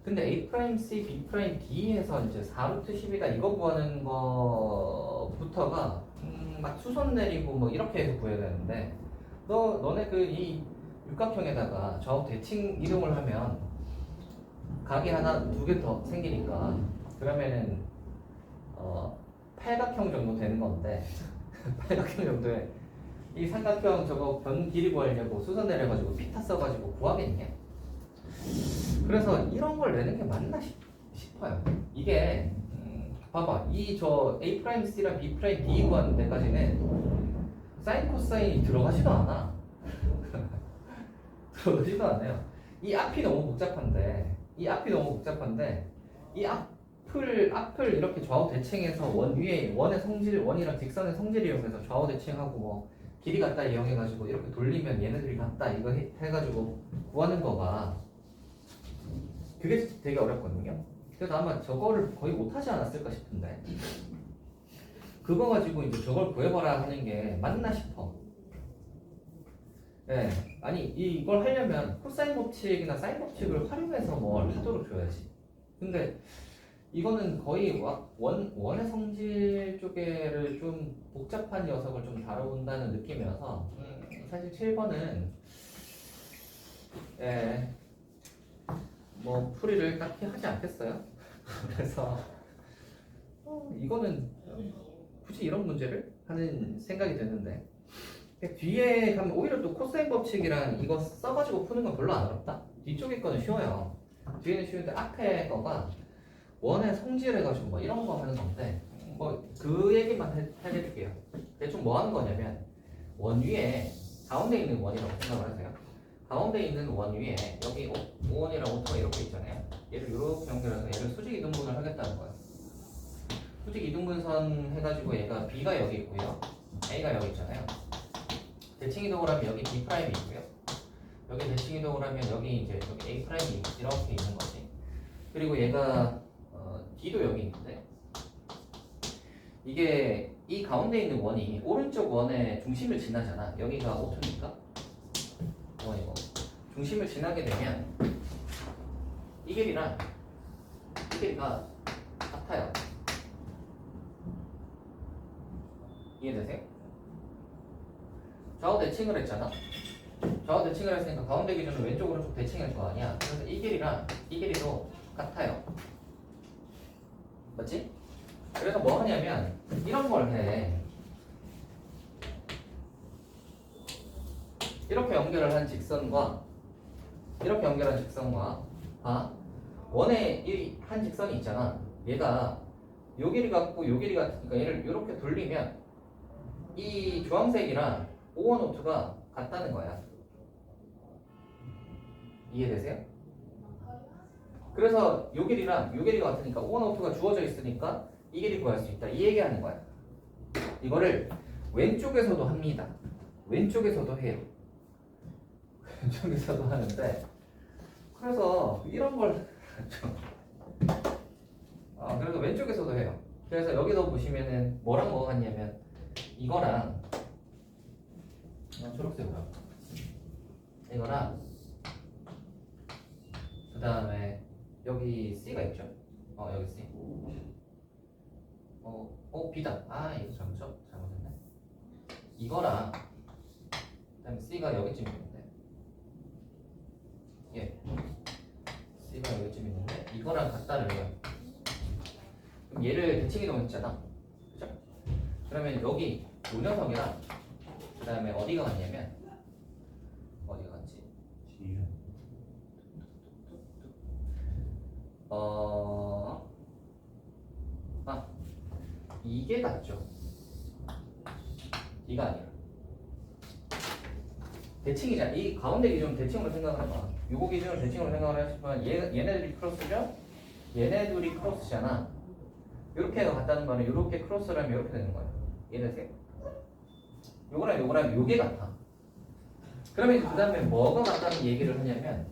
근데 A'C, B'D에서 이제 4루트 10이다 이거 구하는 거부터가 막 수선 내리고 뭐 이렇게 해서 구해야 되는데 너네 그 이 육각형에다가 좌우 대칭 이동을 하면 각이 하나 두 개 더 생기니까 그러면은 팔각형 정도 되는 건데 팔각형 정도에 이 삼각형 저거 변 길이 구하려고 수선 내려가지고 피타 써가지고 구하겠냐? 그래서 이런 걸 내는 게 맞나 싶어요. 이게 봐봐 이 저 A'C랑 B'D 구하는 데까지는 사인 코사인이 들어가지도 않아. 들어가지도 않아요. 이 앞이 너무 복잡한데 이 앞을 이렇게 좌우 대칭해서 원 위에 원의 성질 원이랑 직선의 성질 이용해서 좌우 대칭하고 뭐 길이 같다 이용해가지고 이렇게 돌리면 얘네들이 같다 이거 해가지고 구하는 거가 그게 되게 어렵거든요. 그래서 아마 저거를 거의 못하지 않았을까 싶은데 그거 가지고 이제 저걸 구해봐라 하는 게 맞나 싶어. 예, 아니 이걸 하려면 코사인 법칙이나 사인 법칙을 활용해서 뭘 하도록 줘야지. 근데 이거는 거의 원의 성질 쪽에를 좀 복잡한 녀석을 좀 다뤄본다는 느낌이어서 사실 7번은 예, 뭐 풀이를 딱히 하지 않겠어요. 그래서 이거는 굳이 이런 문제를 하는 생각이 드는데 뒤에 가면 오히려 또 코사인 법칙이랑 이거 써가지고 푸는 건 별로 안 어렵다. 뒤쪽에 거는 쉬워요. 뒤에는 쉬운데 앞에 거가 원의 성질 해가지고 뭐 이런 거 하는 건데 뭐 그 얘기만 해드릴게요. 대충 뭐 하는 거냐면 원 위에 가운데 있는 원이라고 생각을 하세요. 가운데 있는 원 위에 여기 5원이랑 5토가 이렇게 있잖아요. 얘를 이렇게 연결해서 얘를 수직 이등분을 하겠다는 거예요. 수직 이등분선 해가지고 얘가 B가 여기 있고요. A가 여기 있잖아요. 대칭 이동을 하면 여기 B 프라임이 있고요. 여기 대칭 이동을 하면 여기 이제 여기 A 프라임이 이렇게 있는 거지. 그리고 얘가 D도 여기 있는데 이게 이 가운데 있는 원이 오른쪽 원의 중심을 지나잖아. 여기가 5토니까 원이고 중심을 지나게 되면 이 길이랑 이 길이가 같아요. 이해되세요? 좌우 대칭을 했잖아. 좌우 대칭을 했으니까 가운데 기준으로 왼쪽 오른쪽 대칭할 거 아니야. 그래서 이 길이랑 이 길이도 같아요. 맞지? 그래서 뭐 하냐면 이런 걸 해. 이렇게 연결을 한 직선과 이렇게 연결한 직선과 원의 이 한 직선이 있잖아. 얘가 요 길이 같고 요 길이 같으니까 얘를 이렇게 돌리면 이 주황색이랑 5원 5투가 같다는 거야. 이해되세요? 그래서 요 길이랑 요 길이가 같으니까 5원 5투가 주어져 있으니까 이 길이 구할 수 있다. 이 얘기하는 거야. 이거를 왼쪽에서도 합니다. 왼쪽에서도 해요. 왼쪽에서도 하는데 그래서 이런 걸 그래서 왼쪽에서도 해요. 그래서 여기서 보시면은 뭐랑 뭐가 같냐면 이거랑 초록색으로 이거랑 그 다음에 여기 C가 있죠? 여기 C. B다. 이거 잘못했네. 이거랑 그다음에 C가 여기쯤 있는데, 예, C가 여기쯤 있는데 이거랑 같다는 거예요. 그럼 얘를 대칭 이동했잖아, 그죠? 그러면 여기 요 녀석이랑 그 다음에 어디가 같냐면 어디가 같지? 이게 같죠? 이가 아니라 대칭이잖아. 이 가운데 기준 대칭으로 생각을 해봐. 요거 기준으로 대칭으로 생각을 하시면 얘네들이 크로스죠? 얘네 둘이 크로스잖아. 요렇게가 같다는 거는 요렇게 크로스를 하면 요렇게 되는 거야. 이해되세요? 요거랑 요거랑 요게 같아. 그러면 그 다음에 뭐가 같다는 얘기를 하냐면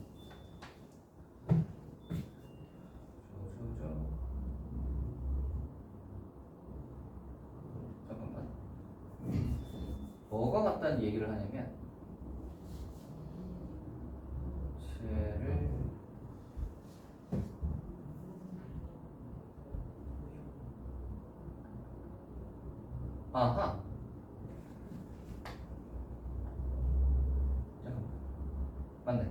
잠깐만. 뭐가 같다는 얘기를 하냐면 아하. 잠깐만. 맞네.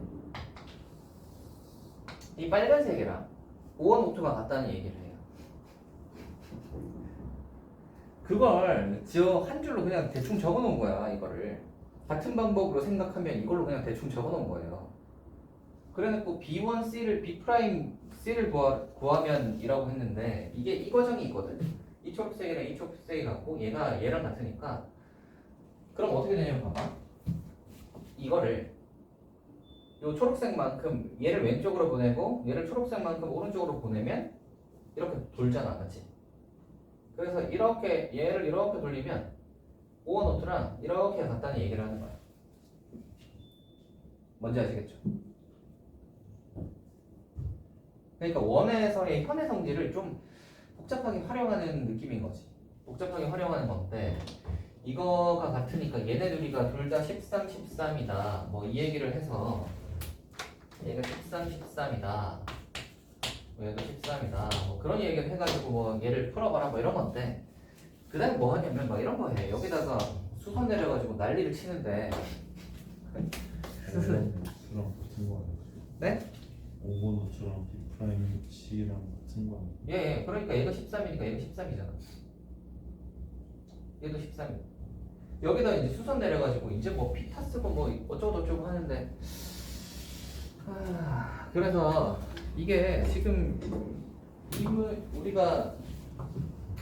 이 빨간색이랑 5원 오토가 같다는 얘기를 해요. 그걸 저 한 줄로 그냥 대충 적어 놓은 거야, 이거를. 같은 방법으로 생각하면 이걸로 그냥 대충 적어 놓은 거예요. 그래놓고 B1C를 B'C를 구하면 이라고 했는데 이게 이 과정이 있거든. 이 초록색이랑 이 초록색이 같고 얘가 얘랑 같으니까 그럼 어떻게 되냐면 봐봐. 이거를 요 초록색만큼 얘를 왼쪽으로 보내고 얘를 초록색만큼 오른쪽으로 보내면 이렇게 돌잖아, 맞지? 그래서 이렇게 얘를 이렇게 돌리면 5원 노트랑 이렇게 같다는 얘기를 하는 거야. 뭔지 아시겠죠? 그러니까 원에서의 현의 성질을 좀 복잡하게 활용하는 느낌인 거지. 복잡하게 활용하는 건데 이거가 같으니까 얘네 둘이가 둘 다 13, 13이다. 뭐 이 얘기를 해서 얘가 13, 13이다. 얘도 13이다. 뭐 그런 얘기를 해가지고 뭐 얘를 풀어봐라 뭐 이런 건데 그 다음에 뭐 하냐면 막 이런 거 해. 여기다가 수선 내려가지고 난리를 치는데 5번 노트랑 같은 거 아니야? 네? 5번 노트랑 B'C랑 같은 거 아니야? 예. 그러니까 얘가 13이니까 얘가 13이잖아. 얘도 13이야. 여기다 이제 수선 내려가지고 이제 뭐 피타 쓰고 뭐 어쩌고 저쩌고 하는데 그래서 이게 지금 우리가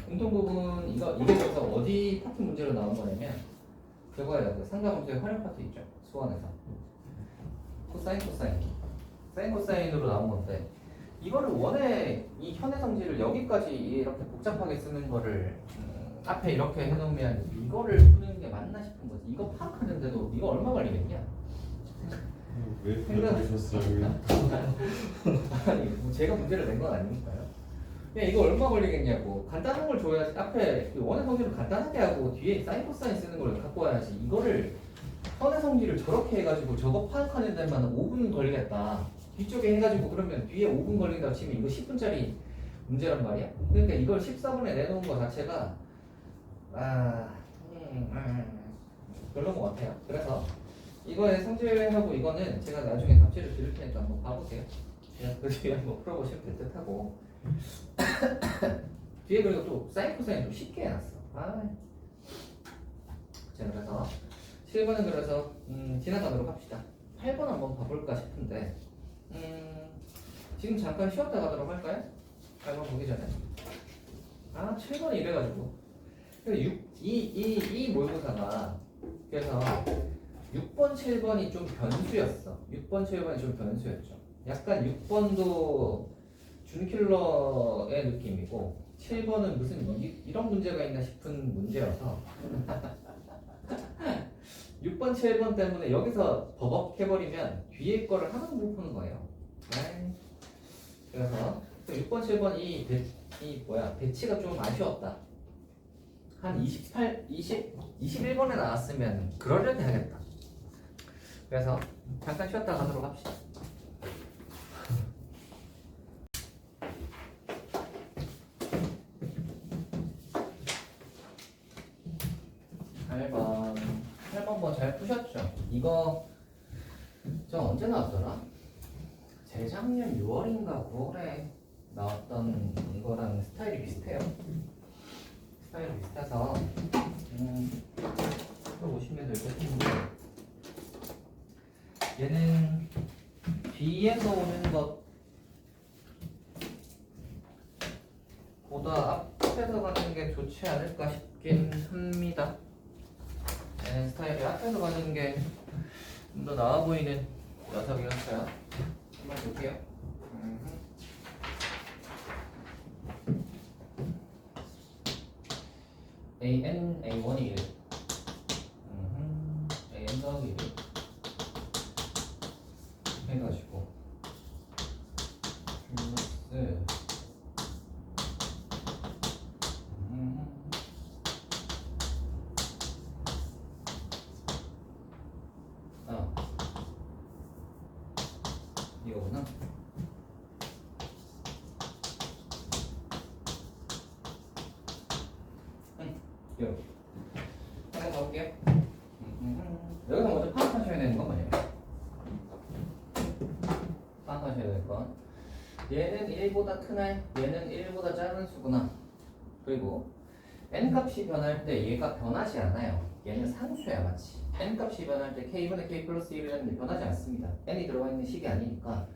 공통 부분 이게 그래서 어디 파트 문제로 나온 거냐면 그거예요. 그 상가 문제 활용 파트 있죠. 수원에서 코사인 사인 코사인으로 나온 건데 이거를 원에 이 현의 성질을 여기까지 이렇게 복잡하게 쓰는 거를 앞에 이렇게 해놓으면 이거를 푸는 게 맞나 싶은 거지. 이거 파악하는데도 이거 얼마 걸리겠냐? 왜 그러셨어요? 아니 뭐 제가 문제를 낸 건 아니니까요. 그냥 이거 얼마 걸리겠냐고. 간단한 걸 줘야지. 앞에 그 원의 성질을 간단하게 하고 뒤에 사인 코사인 쓰는 걸 갖고 와야지. 이거를 현의 성질을 저렇게 해가지고 저거 파악하는 데만 5분 걸리겠다. 뒤쪽에 해가지고 그러면 뒤에 5분 걸린다고 치면 이거 10분짜리 문제란 말이야. 그러니까 이걸 14분에 내놓은 거 자체가 별로인 것 같아요. 그래서 이거의 성질하고 이거는 제가 나중에 답지를 드릴 테니까 한번 봐보세요. 그냥 그 뒤에 한번 풀어보시면 될 듯하고 뒤에 그리고 또 사인 코사인 좀 쉽게 해놨어. 자, 그래서 7번은 그래서 지나가도록 합시다. 8번 한번 봐볼까 싶은데 지금 잠깐 쉬었다 가도록 할까요? 8번 보기 전에 7번이 이래가지고 이 모의고사가 그래서 6번, 7번이 좀 변수였어. 6번, 7번이 좀 변수였죠. 약간 6번도 준킬러의 느낌이고 7번은 무슨 이런 문제가 있나 싶은 문제여서 6번, 7번 때문에 여기서 버벅해버리면 뒤에 거를 하나도 못 푸는 거예요. 그래서 6번, 7번 배치가 좀 아쉬웠다. 한 21번에 나왔으면 그러려니 하겠다. 그래서 잠깐 쉬었다 가도록 합시다. (8번) 뭐 잘 푸셨죠? 이거 저 언제 나왔더라? 재작년 6월인가 9월에 나왔던 이거랑 스타일이 비슷해요. 스타일이 비슷해서 또 보시면 될 것 같은데 얘는 뒤에서 오는 것보다 앞에서 가는 게 좋지 않을까 싶긴 합니다. 스타일이 앞에서 가는 게 좀 더 나아 보이는 녀석이었어요. 한번 볼게요. AN, A1이 1 AN 더하기 1 해가지고 플러스 이거구나. 이렇게 가볼게요. 여기서 먼저 파악하셔야 되는 건 뭐냐면 파악하셔야 될 건 얘는 1보다 크네, 얘는 1보다 작은 수구나. 그리고 n값이 변할 때 얘가 변하지 않아요. 얘는 상수야, 마치. n값이 변할 때 k분의 k 플러스 1이라는 게 변하지 않습니다. n이 들어가 있는 식이 아니니까.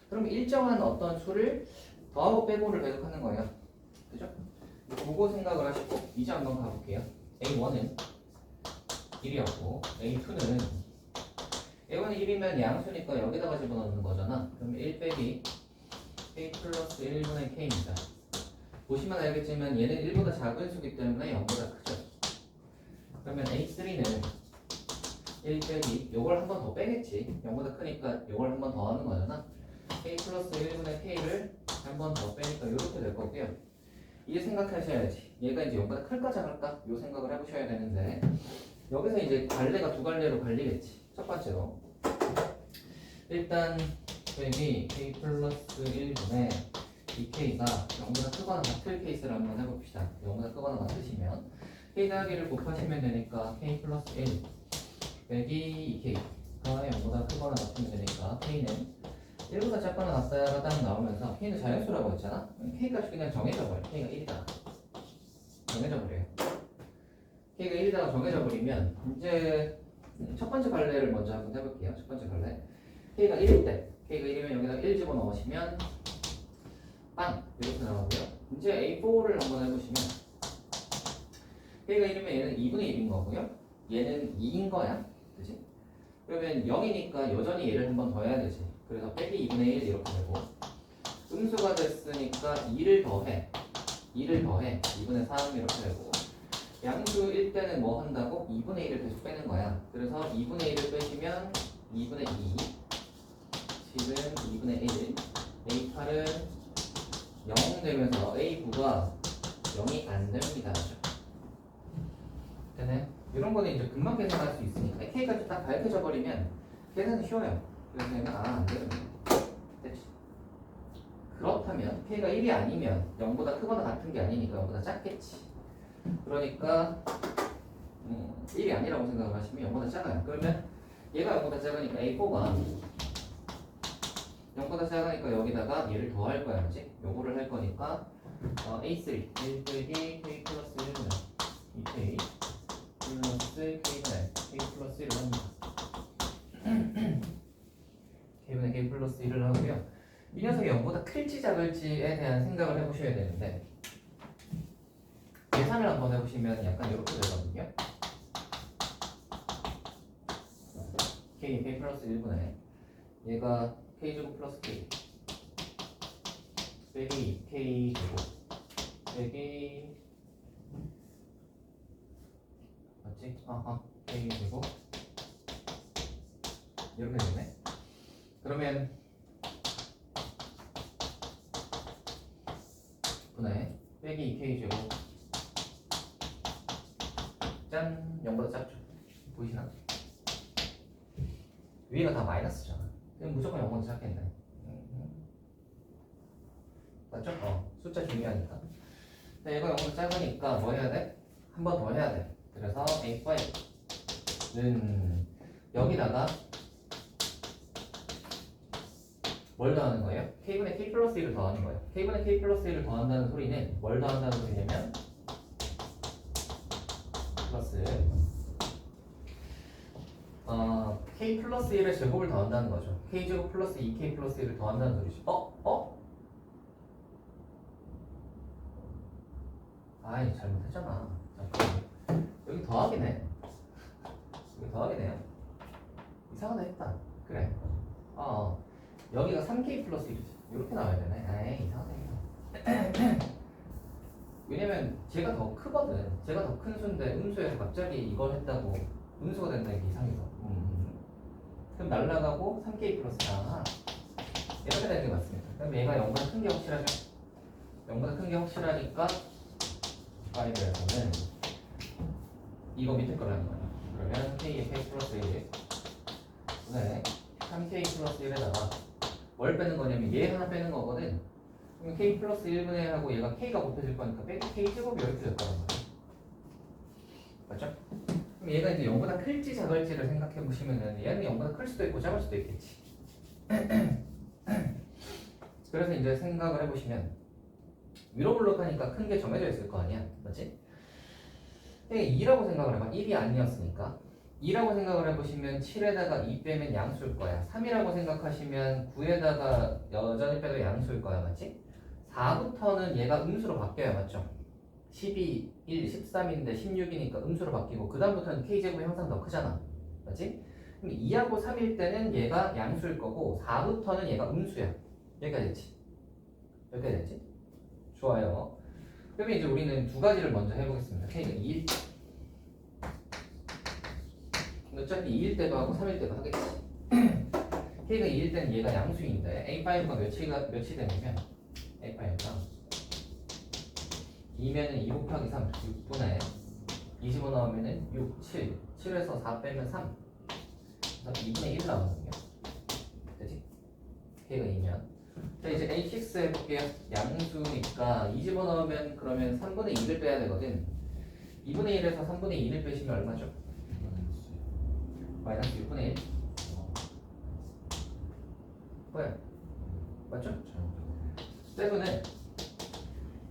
그럼 일정한 어떤 수를 더하고 빼고를 계속하는 거예요. 그죠? 그거 생각을 하시고 이제 한번 가볼게요. A1은 1이었고 A2는 A1이 1이면 양수니까 여기다가 집어넣는 거잖아. 그럼 1 빼기 k 플러스 1분의 k입니다. 보시면 알겠지만 얘는 1보다 작은 수기 때문에 0보다 크죠. 그러면 A3는 1 빼기 요걸 한 번 더 빼겠지. 0보다 크니까 요걸 한 번 더 하는 거잖아. k 플러스 1분의 k를 한 번 더 빼니까 이렇게 될 거고요. 이제 생각하셔야지. 얘가 이제 0보다 클까 작을까? 요 생각을 해보셔야 되는데 여기서 이제 갈래가 두 갈래로 갈리겠지. 첫 번째로 일단 빼기 k 플러스 1분의 이 k가 0보다 크거나 같을 케이스를 한번 해봅시다. 0보다 크거나 같으시면 k 더하기를 곱하시면 되니까 k 플러스 1 빼기 2k가 0보다 크거나 같으면 되니까 k는 1보다 작거나 같다가 딱 나오면서 k는 자연수라고 했잖아. k값이 그냥 정해져 버려. k가 1이다. 정해져 버려요. k가 1이다가 정해져 버리면 이제 첫 번째 갈래를 먼저 한번 해볼게요. 첫 번째 갈래. k가 1일 때 k가 1이면 여기다 1 집어넣으시면 빵! 이렇게 나오고요. 이제 A4를 한번 해보시면 k가 1이면 얘는 2분의 1인 거고요. 얘는 2인 거야. 그치? 그러면 0이니까 여전히 얘를 한 번 더 해야 되지. 그래서 빼기 2분의 1 이렇게 되고 음수가 됐으니까 2를 더해 2분의 3 이렇게 되고 양수일 때는 뭐 한다고? 2분의 1을 계속 빼는 거야. 그래서 2분의 1을 빼시면 2분의 2 10은 2분의 1 A8은 0 되면서 A9가 0이 안 됩니다. 되네? 이런 거는 이제 금방 계산할 수 있으니까 K까지 딱 밝혀져 버리면 계산은 쉬워요. 그래서 얘는 안 되거든요. 됐지? 그렇다면 K가 1이 아니면 0보다 크거나 같은 게 아니니까 0보다 작겠지. 그러니까 1이 아니라고 생각을 하시면 0보다 작아요. 그러면 얘가 0보다 작으니까 A4가 0보다 작으니까 여기다가 얘를 더 할 거야, 그치? 요거를 할 거니까 A3 1 빼기 K 플러스 1은 2K 플러스 K분의 K 플러스 1을 합니다. K분의 K 플러스 1을 하고요. 이 녀석이 0보다 클지 작을지에 대한 생각을 해보셔야 되는데 계산을 한번 해보시면 약간 이렇게 되거든요. K 플러스 1분의 얘가 K제곱 플러스 K 빼기 K제곱 빼기 맞지? K제곱 이렇게 되네. 그러면 분의 빼기 2K제곱 짠! 0보다 작죠? 보이시나? 위에가 다 마이너스잖아. 그럼 무조건 0보다 작겠네. 맞죠? 숫자 중요하니까. 근데 얘가 0보다 작으니까 뭐 해야 돼? 한 번 더 해야 돼. 그래서 A5는 여기다가 뭘 더하는 거예요? K분의 K 플러스 1을 더하는 거예요. K분의 K 플러스 1을 더한다는 소리는 뭘 더한다는 소리냐면 플러스 K 플러스 1의 제곱을 더한다는 거죠. K제곱 플러스 2K 플러스 1을 더한다는 소리죠. 아이 잘못했잖아. 잠깐만. 여기 더하기네. 여기 더하기네요. 이상하다 했다. 그래. 여기가 3K 플러스 1이지. 이렇게 나와야 되네. 에이 이상하다. 왜냐면 제가 더 크거든. 제가 더 큰 수인데 음수에서 갑자기 이걸 했다고 음수가 된다 이게 이상해서. 그럼 날라가고 3K 플러스 이렇게 되는 게 맞습니다. 그럼 얘가 0보다 큰 게 확실하죠? 0보다 큰 게 확실하니까 5에서는 이거 밑에 거라는 거야. 그러면 K의 K 플러스 1 네, 3K 플러스 1에다가 뭘 빼는 거냐면 얘 하나 빼는 거거든. 그럼 K 플러스 1분의 하고 얘가 K가 곱해질 거니까 빼기 K 제곱이 이렇게 될 거란 말이야. 맞죠? 그럼 얘가 이제 0보다 클지 작을지를 생각해 보시면은 얘는 0보다 클 수도 있고 작을 수도 있겠지. 그래서 이제 생각을 해보시면 위로 블록하니까 큰 게 정해져 있을 거 아니야, 맞지? 2라고 생각을 해봐. 1이 아니었으니까 2라고 생각을 해보시면 7에다가 2 빼면 양수일 거야. 3이라고 생각하시면 9에다가 여전히 빼도 양수일 거야, 맞지? 4부터는 얘가 음수로 바뀌어요, 맞죠? 12, 1, 13인데 16이니까 음수로 바뀌고 그 다음부터는 K제곱의 형상 더 크잖아, 맞지? 그럼 2하고 3일 때는 얘가 양수일 거고 4부터는 얘가 음수야. 여기까지 됐지? 여기까지 됐지? 좋아요. 그러면 이제 우리는 두 가지를 먼저 해보겠습니다. K가 2일 어차피 2일 때도 하고 3일 때도 하겠지. K가 2일 때는 얘가 양수인데 A5가 몇이 되냐면 A5가 2면은 2 곱하기 3 6분의 25 나오면은 6, 7 7에서 4 빼면 3 그래서 2분의 1 나오거든요. 되지? K가 2면 자 이제 A6 해볼게요. 양수니까 2 집어넣으면 그러면 3분의 2를 빼야 되거든. 2분의 1에서 3분의 2를 빼시면 얼마죠? 마이너스 6분의 1 뭐야? 맞죠? 세븐은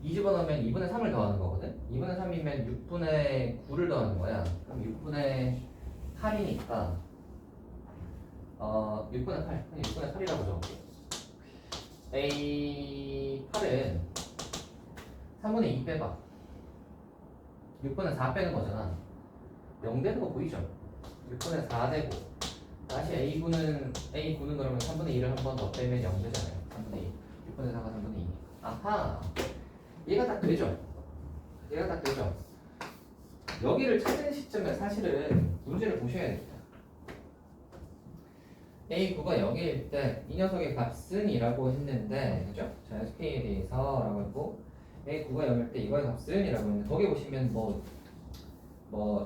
2 집어넣으면 2분의 3을 더하는 거거든? 2분의 3이면 6분의 9를 더하는 거야. 그럼 6분의 8이니까 6분의 8 그냥 6분의 8이라고 적을게. A8은 3분의 2 빼봐. 6분의 4 빼는 거잖아. 0 되는 거 보이죠? 6분의 4 되고 다시 A구는 그러면 3분의 2를 한 번 더 빼면 0 되잖아요. 3분의 2 6분의 4가 3분의 2 아하 얘가 딱 되죠? 얘가 딱 되죠? 여기를 찾는 시점에 사실은 문제를 보셔야 됩니다. A9가 0일 때 이 녀석의 값은 이라고 했는데 그죠? 자 SK에 대해서 라고 했고 A9가 0일 때 이거의 값은 이라고 했는데 거기 보시면 뭐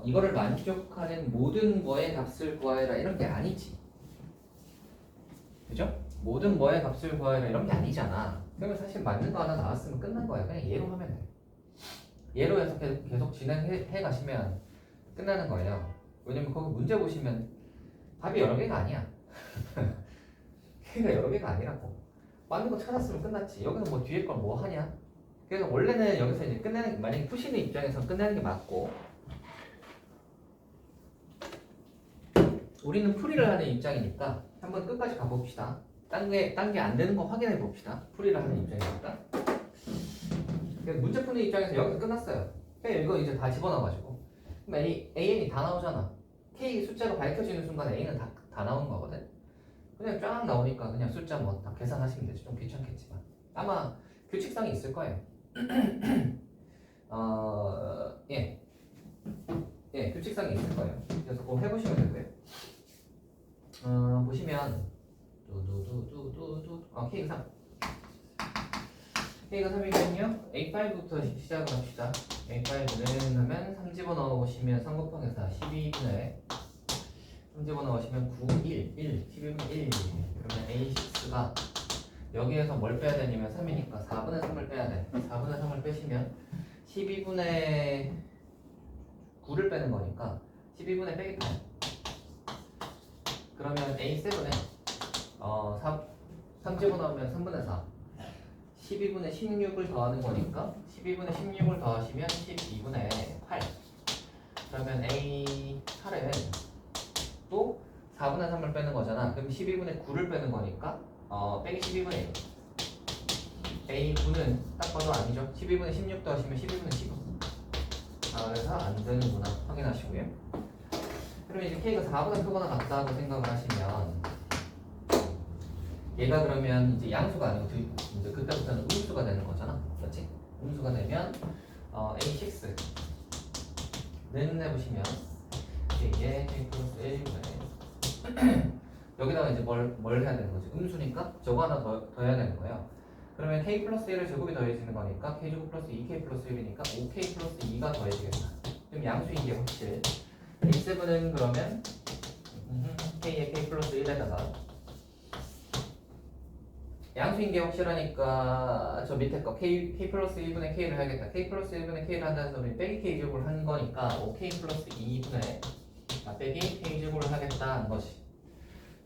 이거를 만족하는 모든 뭐의 값을 구하여라 이런 게 아니지. 그죠? 모든 뭐의 값을 구하여라 이런 게 아니잖아. 그러면 사실 맞는 거 하나 나왔으면 끝난 거야. 그냥 얘로 하면 돼. 얘로 해서 계속 진행해 가시면 끝나는 거예요. 왜냐면 거기 문제 보시면 답이 여러 개가 아니야. 걔가 여러 개가 아니라고. 맞는 거 찾았으면 끝났지. 여기서 뭐 뒤에 걸 뭐 하냐? 그래서 원래는 여기서 이제 끝내는 만약에 푸시는 입장에서 끝내는 게 맞고 우리는 풀이를 하는 입장이니까 한번 끝까지 가봅시다. 딴 게 안 되는 거 확인해 봅시다. 풀이를 하는 입장이니까. 문제 푸는 입장에서 여기서 끝났어요. 그냥 이거 이제 다 집어넣어가지고. 그럼 AN이 다 나오잖아. K 숫자가 밝혀지는 순간 A는 다 나오는 거거든. 그냥 쫙 나오니까 그냥 숫자 뭐 다 계산하시면 되죠. 좀 귀찮겠지만. 아마 규칙상이 있을 거예요. 예, 규칙상이 있을 거예요. 그래서 그거 해보시면 되고요. 보시면 K가 3 K가 3이면요 A5부터 시작을 합시다. A5는 하면 3 집어넣어보시면 3 곱하기 4 12분의 3 집어넣으시면 9, 1, 12분의 1 그러면 A6가 여기에서 뭘 빼야 되냐면 3이니까 4분의 3을 빼야 돼. 4분의 3을 빼시면 12분의 9를 빼는 거니까 12분의 빼겠다. 그러면 A7에 3 집어넣으면 3분의 4 12분의 16을 더하는 거니까 12분의 16을 더하시면 12분의 8 그러면 A8은 또 4분의 3을 빼는 거잖아. 그럼 12분의 9를 빼는 거니까 빼기 12분의 1 A9는 딱 봐도 아니죠. 12분의 16 더하시면 12분의 15 그래서 안 되는구나 확인하시고요. 그러면 이제 K가 4보다 크거나 같다고 생각을 하시면 얘가 그러면 이제 양수가 아니고 이제 그때부터는 음수가 되는 거잖아. 그렇지? 음수가 되면 A6는 해보시면 K에 K 플러스 1분의 여기다가 이제 뭘 해야 되는 거지? 음수니까 저거 하나 더 해야 되는 거예요. 그러면 K 플러스 1을 제곱이 더해지는 거니까 K제곱 플러스 2K 플러스 1이니까 5K 플러스 2가 더해지겠다. 그럼 양수인 게 확실. A7은 그러면 K에 K 플러스 1에다가 양수인 게 확실하니까 저 밑에 거 k 플러스 1분의 k를 해야겠다. k 플러스 1분의 k를 한다는 소리는 빼기 k 제곱을 한 거니까 5k 플러스 2분의 빼기 k 제곱을 하겠다 는 것이.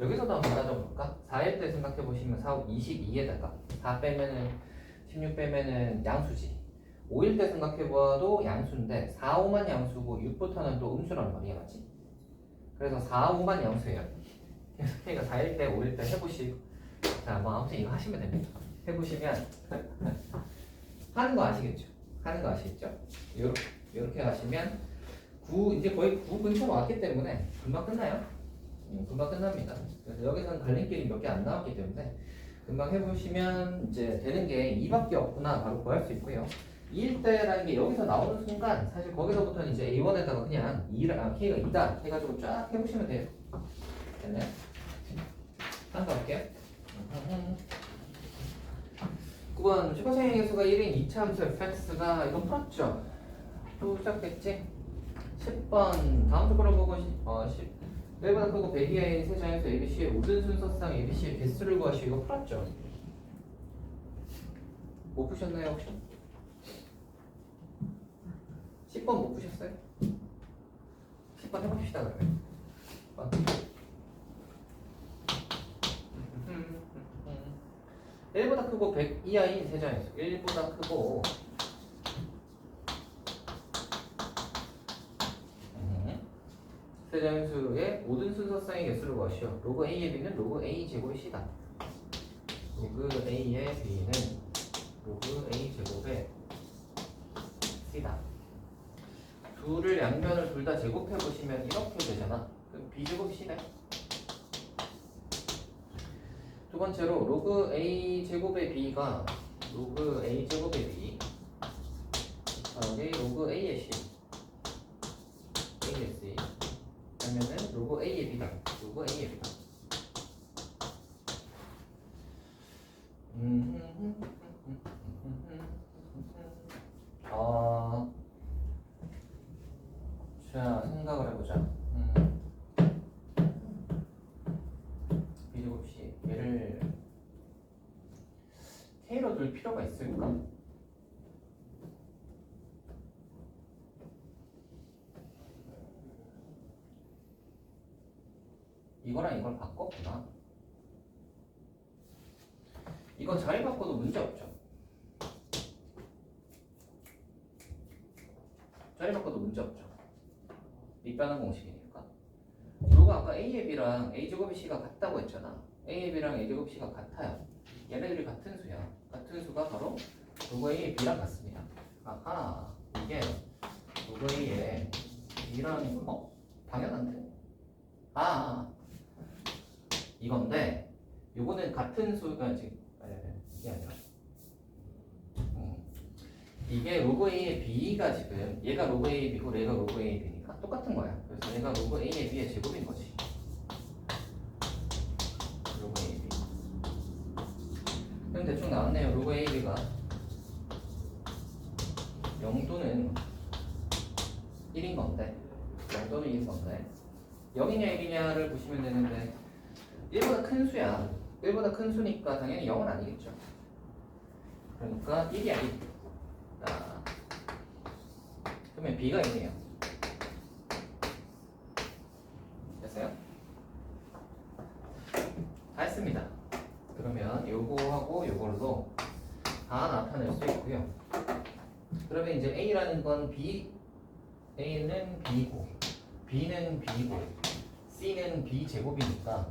여기서도 한번 따져볼까? 4일 때 생각해 보시면 4, 22에다가 4 빼면은 16 빼면은 양수지. 5일 때 생각해 봐도 양수인데 4, 5만 양수고 6부터는 또 음수라는 말이야, 맞지? 그래서 4, 5만 양수예요. 그래서 k가 4일 때, 5일 때 해보시고. 자, 뭐 아무튼 이거 하시면 됩니다. 해보시면 하는 거 아시겠죠? 하는 거 아시겠죠? 요렇게 하시면 9 이제 거의 9 근처로 왔기 때문에 금방 끝나요. 금방 끝납니다. 그래서 여기서는 갈림길이 몇 개 안 나왔기 때문에 금방 해보시면 이제 되는 게 2밖에 없구나 바로 구할 수 있고요. 2일 때라는 게 여기서 나오는 순간 사실 거기서부터는 이제 A1에다가 그냥 K가 2다 해가지고 쫙 해보시면 돼요. 됐나요? 한번 가볼게요. 9번 슈퍼체인 개수가 1인 2차 함수 fx가 이거 풀었죠? 또 시작됐지? 10번 다음 조건을 보고 1보다 크고 100이하인 세 자연수 ABC의 모든 순서상 ABC의 개수를 구하시오. 이거 풀었죠? 못 푸셨나요 혹시? 10번 못 푸셨어요? 10번 해봅시다 그러면 10번 1보다 크고 100 이하인 세자연수 1보다 크고 세자연수의 모든 순서상의 개수를 구하시오. 로그 A의 B는 로그 A 제곱의 C다. 로그 A의 B는 로그 A 제곱의 C다. 둘을 양면을 둘 다 제곱해 보시면 이렇게 되잖아. 그럼 B 제곱 C네. 두 번째로 로그 A 제곱의 B가 로그 A 제곱의 B 여기 로그 A의 C A의 C 그러면은 로그 A의 B다. 로그 A의 B다. 자 생각을 해보자. B제곱 C 얘를 K로 둘 필요가 있을까? 이거랑 이걸 바꿨구나. 이건 자리 바꿔도 문제 없죠. 자리 바꿔도 문제 없죠. 밑변환 공식이니까. 로그 아까 A의 B랑 A제곱의 C가 같다고 했잖아. A의 B랑 A제곱 C가 같아요. 얘네들이 같은 수야. 같은 수가 바로 로그 A의 B랑 같습니다. 아하, 이게 로그 A의 B라는 건 당연한데. 이건데 요거는 같은 수가 지금 이게 아니라 이게 로그 A의 B가 지금 얘가 로그 A의 B고 얘가 로그 A의 B니까 똑같은 거야. 그래서 얘가 로그 A의 B의 제곱인 거지. 로그 A의 B. 그럼 대충 나왔네요. 로그 A의 B가 0 또는 1인 건데 0 또는 1인 건데 0이냐 1이냐를 보시면 되는데 1보다 큰 수야. 1보다 큰 수니까 당연히 0은 아니겠죠. 그러니까 1이 아니. 그러면 B가 1이에요. 됐어요? 다 했습니다. 그러면 요거하고 요걸로 다 나타낼 수 있고요. 그러면 이제 A라는 건 B, A는 B고 B는 B고 C는 B 제곱이니까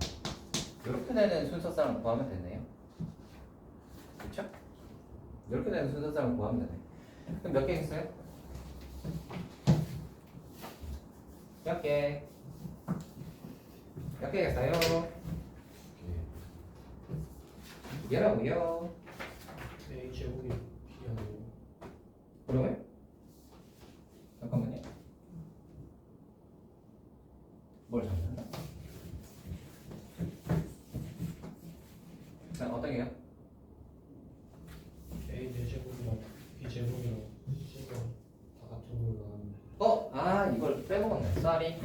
이렇게 되는 순서상을 구하면 되네요. 그렇죠? 이렇게 되는 순서상을 구하면 되네. 그럼 몇 개 했어요? 몇 개? 몇 개 했어요? 두 개라고요? A 제곱이 B 아니에요? 그러면? 잠깐만요. 뭘 잘못했나? 자, 어떤 게요? A 4제곱이랑 B 제곱이랑 C가 다 같은 걸로 나왔는데 이걸 빼먹었네. 쏘리.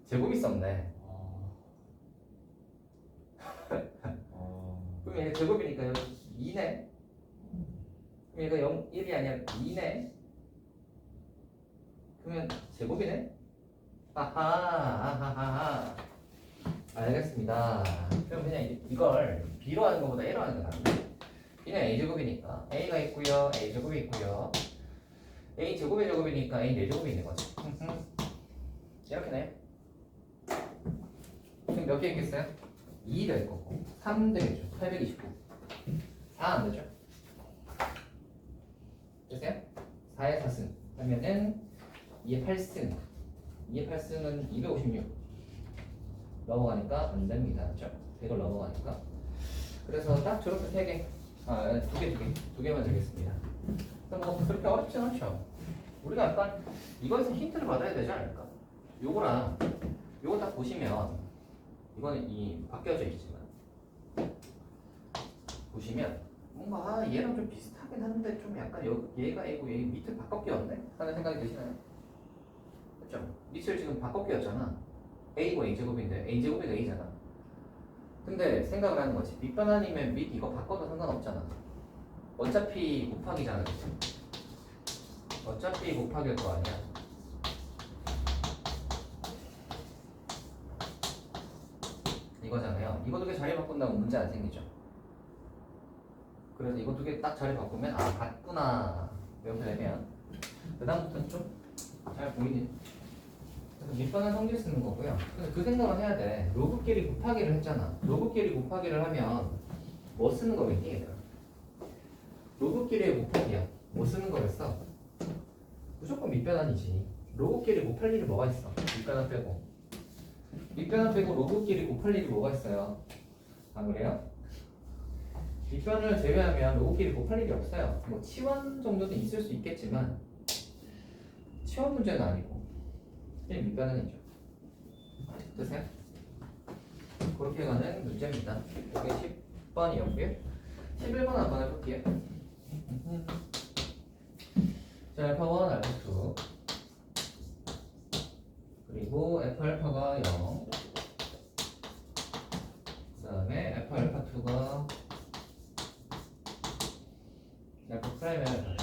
제곱이 썼네. 그럼 얘가 제곱이니까 여기 2네. 그럼 얘가 0, 1이 아니라 2네. 그러면 제곱이네. 아하. 알겠습니다. 그럼 그냥 이걸 B로 하는 것보다 A로 하는 게 낫네. B는 A제곱이니까 A가 있고요, A제곱이 있고요. A 제곱의 제곱이니까 A 4제곱이 있는 거지. 이렇게 네. 그럼 몇 개 있겠어요? 2 될 거고 3 되겠죠. 829. 4 안 되죠? 됐어요? 4의 4승 하면은 2의 8승. 2의 8승은 256. 넘어가니까 안 됩니다. 그렇죠? 100을 넘어가니까. 그래서 딱 저렇게 3개. 두 개만 되겠습니다. 뭐 그렇게 어렵진 않죠. 우리가 약간 이거에서 힌트를 받아야 되지 않을까? 요거랑 요거 딱 보시면 이거는 이 바뀌어져 있지만 보시면 뭔가 얘랑 좀 비슷하긴 한데 좀 약간 얘가 A고 얘 밑을 바꿔 끼웠네? 하는 생각이 드시나요? 그렇죠? 밑을 지금 바꿔 끼웠잖아. A고 A제곱인데 A제곱이 A잖아. 근데 생각을 하는 거지. 밑변 아니면 밑 이거 바꿔도 상관없잖아. 어차피 곱하기잖아. 그치? 어차피 곱하기일 거 아니야. 이거잖아요. 이거 두 개 자리 바꾼다면 문제 안 생기죠. 그래서 이거 두 개 딱 자리 바꾸면 아 같구나 이렇게 되면 그 다음부터는 좀 잘 보이네. 그래서 밑변은 성질 쓰는 거고요. 근데 그 생각을 해야 돼. 로그끼리 곱하기를 했잖아. 로그끼리 곱하기를 하면 뭐 쓰는 거겠니 얘들아? 로그끼리의 곱하기야. 뭐 쓰는 거겠어? 무조건 밑변환이지. 로그끼리 곱할 일이 뭐가 있어? 밑변환 빼고. 밑변환 빼고 로그끼리 곱할 일이 뭐가 있어요? 안 그래요? 밑변을 제외하면 로그끼리 곱할 일이 없어요. 뭐 치환 정도는 있을 수 있겠지만 치환 문제는 아니고 그냥 밑변환이죠. 됐어요? 그렇게 가는 문제입니다. 이게 10번이었고요. 11번 한번 해볼게요. 자, 알파 1, 알파 2 그리고 F 알파가 0 그 다음에 F 알파 2가 F 프라임 알파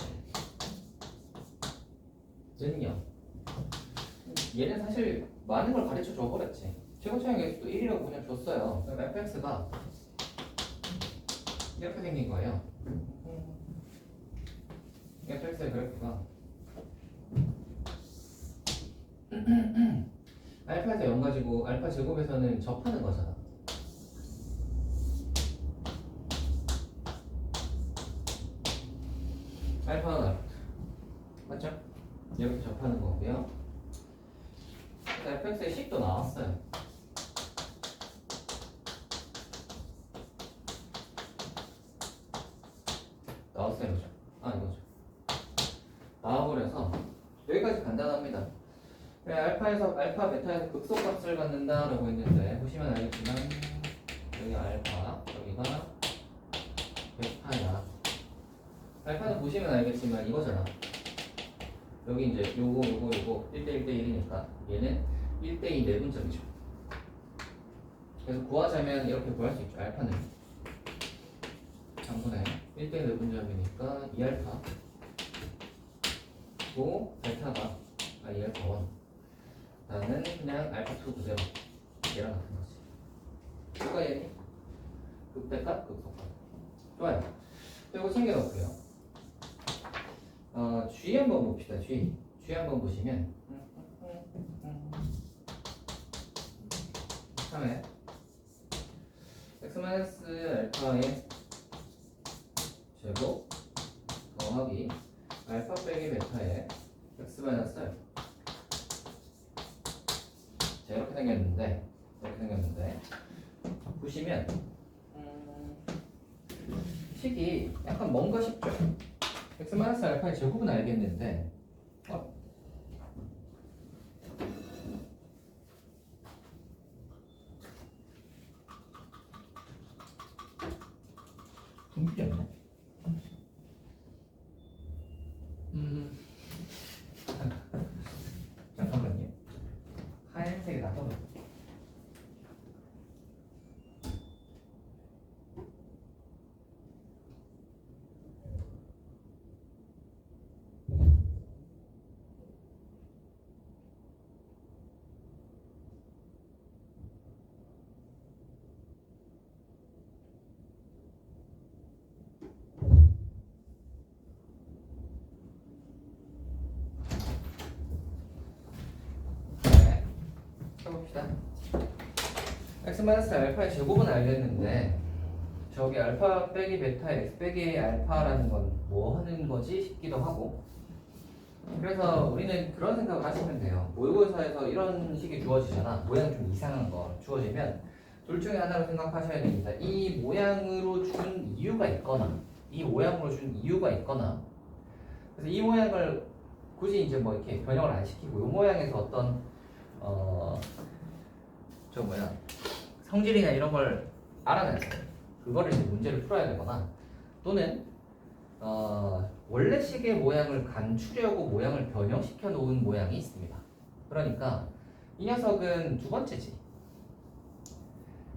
는 0. 얘는 사실 많은 걸 가르쳐 줘버렸지. 최고차의 개수도 1이라고 그냥 줬어요. 그럼 fx가 이렇게 생긴 거예요. fx의 그래프가 알파에서 0 가지고 알파 제곱에서는 접하는 거잖아. 알파는 알파 맞죠? 이렇게 접하는 거고요. fx의 식도 나왔어요. 나왔어요, 그죠? 이거죠. 나와버려서 여기까지 간단합니다. 그래, 알파에서 알파 베타에서 극소값을 갖는다라고 했는데 보시면 알겠지만 여기 알파, 여기가 베타야. 알파는 보시면 알겠지만 이거잖아. 여기 이제 요거 1대 1대 1이니까 얘는 1대2 내분점이죠. 그래서 구하자면 이렇게 구할 수 있죠. 알파는 3분의 1대1 내분점이니까 2알파 고 베타가 2알파 1 나는 그냥 알파 2 그대로 얘랑 같은 거지. 뭐가 얘니? 극대값, 극소값. 좋아요. 이거 챙겨놓고요. G 한번 봅시다. G 한번 보시면 3회 x-알파의 제곱 더하기 알파 빼기 베타의 x-알파. 자, 이렇게 생겼는데 보시면 식이 약간 뭔가 싶죠? x-알파의 제곱은 알겠는데 분필이 없네. 잠깐만요. 하얀색이 나서 해봅시다. x-알파의 제곱은 알겠는데 저기 알파 빼기 베타의 x 빼기 알파라는 건 뭐 하는 거지 싶기도 하고, 그래서 우리는 그런 생각을 하시면 돼요. 모의고사에서 이런 식이 주어지잖아. 모양 좀 이상한 거 주어지면 둘 중에 하나로 생각하셔야 됩니다. 이 모양으로 준 이유가 있거나 이 모양으로 준 이유가 있거나, 그래서 이 모양을 굳이 이제 뭐 이렇게 변형을 안 시키고 이 모양에서 어떤 성질이나 이런 걸 알아내서 그거를 이제 문제를 풀어야 되거나, 또는 원래식의 모양을 감추려고 모양을 변형시켜 놓은 모양이 있습니다. 그러니까 이 녀석은 두 번째지.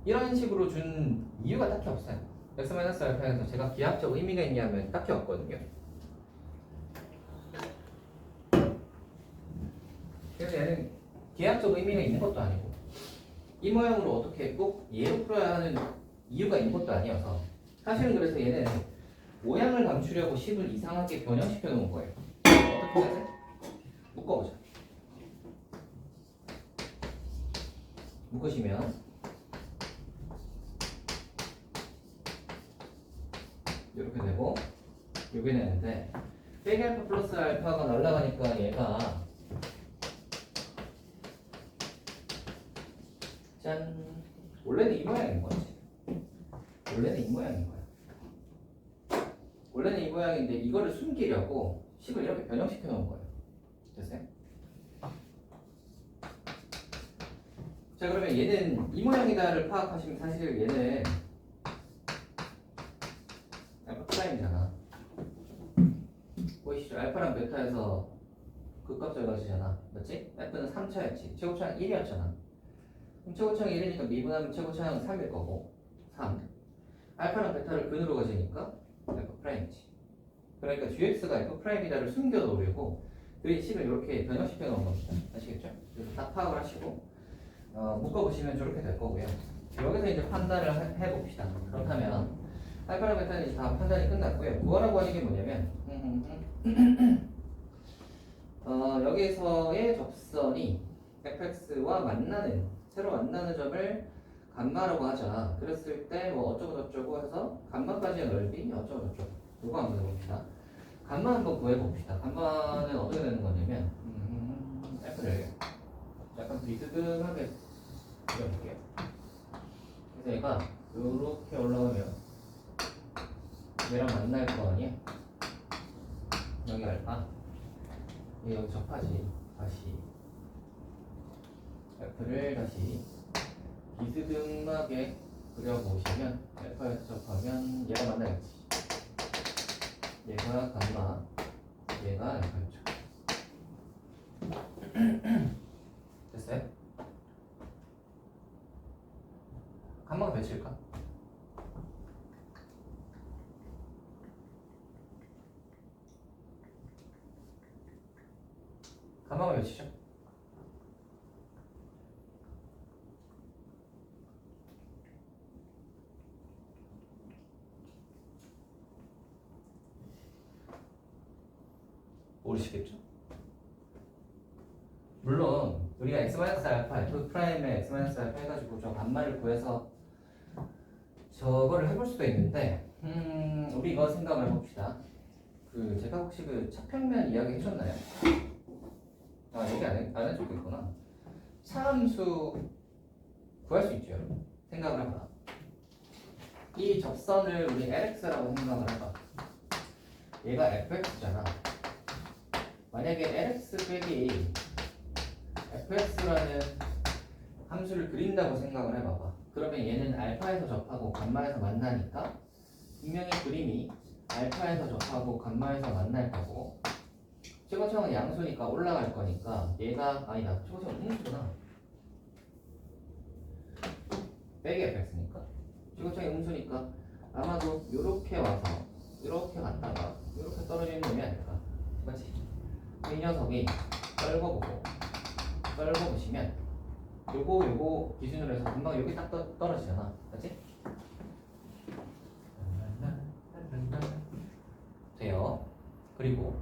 이런 식으로 준 이유가 딱히 없어요. x-알파에서 제가 기하학적 의미가 있냐면 딱히 없거든요. 그래서 얘는 기하학적 의미가 있는 것도 아니고 이 모양으로 어떻게 꼭 얘로 풀어야 하는 이유가 있는 것도 아니어서, 사실은 그래서 얘는 모양을 감추려고 식을 이상하게 변형시켜 놓은 거예요. 어떻게 해야 돼? 묶어보자. 묶으시면 이렇게 되고 여기 되는데, 빼기 알파 플러스 알파가 날라가니까 얘가 짠, 원래는 이 모양인 거지. 원래는 이 모양인 거야. 원래는 이 모양인데 이거를 숨기려고 식을 이렇게 변형시켜 놓은 거예요. 됐어요? 자, 그러면 얘는 이 모양이다를 파악하시면 사실 얘는 알파 프라임이잖아. 보이시죠? 알파랑 베타에서 극값 절가지잖아. 맞지? F는 3차였지. 최고차항 1이었잖아. 그럼 최고차항 1이니까 미분하면 최고차항 3일 거고, 3. 알파랑 베타를 근으로 가지니까 F 프라임이지. 그러니까 GX가 F 프라임이다를 숨겨 놓으려고 그 식을 이렇게 변형시켜 놓은 겁니다. 아시겠죠? 그래서 다 파악을 하시고 묶어보시면 저렇게 될 거고요. 여기서 이제 판단을 해봅시다. 그렇다면 알파랑 베타는 이제 다 판단이 끝났고요. 구하라고 하는 게 뭐냐면 여기서의 접선이 fx와 새로 만나는 점을 감마라고 하자. 그랬을 때 뭐 어쩌고 저쩌고 해서 감마까지의 넓이 어쩌고 저쩌고, 이거 한번 해봅시다. 감마 한번 구해봅시다. 감마는 어떻게 되는 거냐면 f를 약간 비스듬하게 그려볼게요. 그래서 얘가 이렇게 올라오면 얘랑 만날 거 아니야? 여기 알파, 여기 접하지. 다시 F를 다시 비스듬하게 그려보시면 F에서 접하면 얘가 만나겠지. 얘가 감마, 얘가 알파였죠. 됐어요? 감마가 몇일까? 감마가 몇이죠? 모르시겠죠? 물론 우리가 x-알파, f 프라임에 x-알파 해가지고 저 감마를 구해서 저거를 해볼 수도 있는데, 우리 이거 생각을 해봅시다. 제가 혹시 차평면 이야기 해줬나요? 얘기 안 해주고 있구나. 차함수 구할 수 있죠, 여러분. 생각을 해봐. 이 접선을 우리 LX라고 생각을 해봐. 얘가 fx잖아. 만약에 LX 빼기 fx라는 함수를 그린다고 생각을 해봐봐. 그러면 얘는 알파에서 접하고 감마에서 만나니까 분명히 그림이 알파에서 접하고 감마에서 만날 거고, 최고차항은 양수니까 올라갈 거니까 얘가 아니다. 최고차항은 음수구나. 빼기 fx니까 최고차항이 음수니까 아마도 요렇게 와서 이렇게 갔다가 이렇게 떨어지는 놈이 아닐까. 맞지? 이 녀석이 떨궈보시면 요거 기준으로 해서 금방 여기 딱 떨어지잖아. 맞지? 돼요. 그리고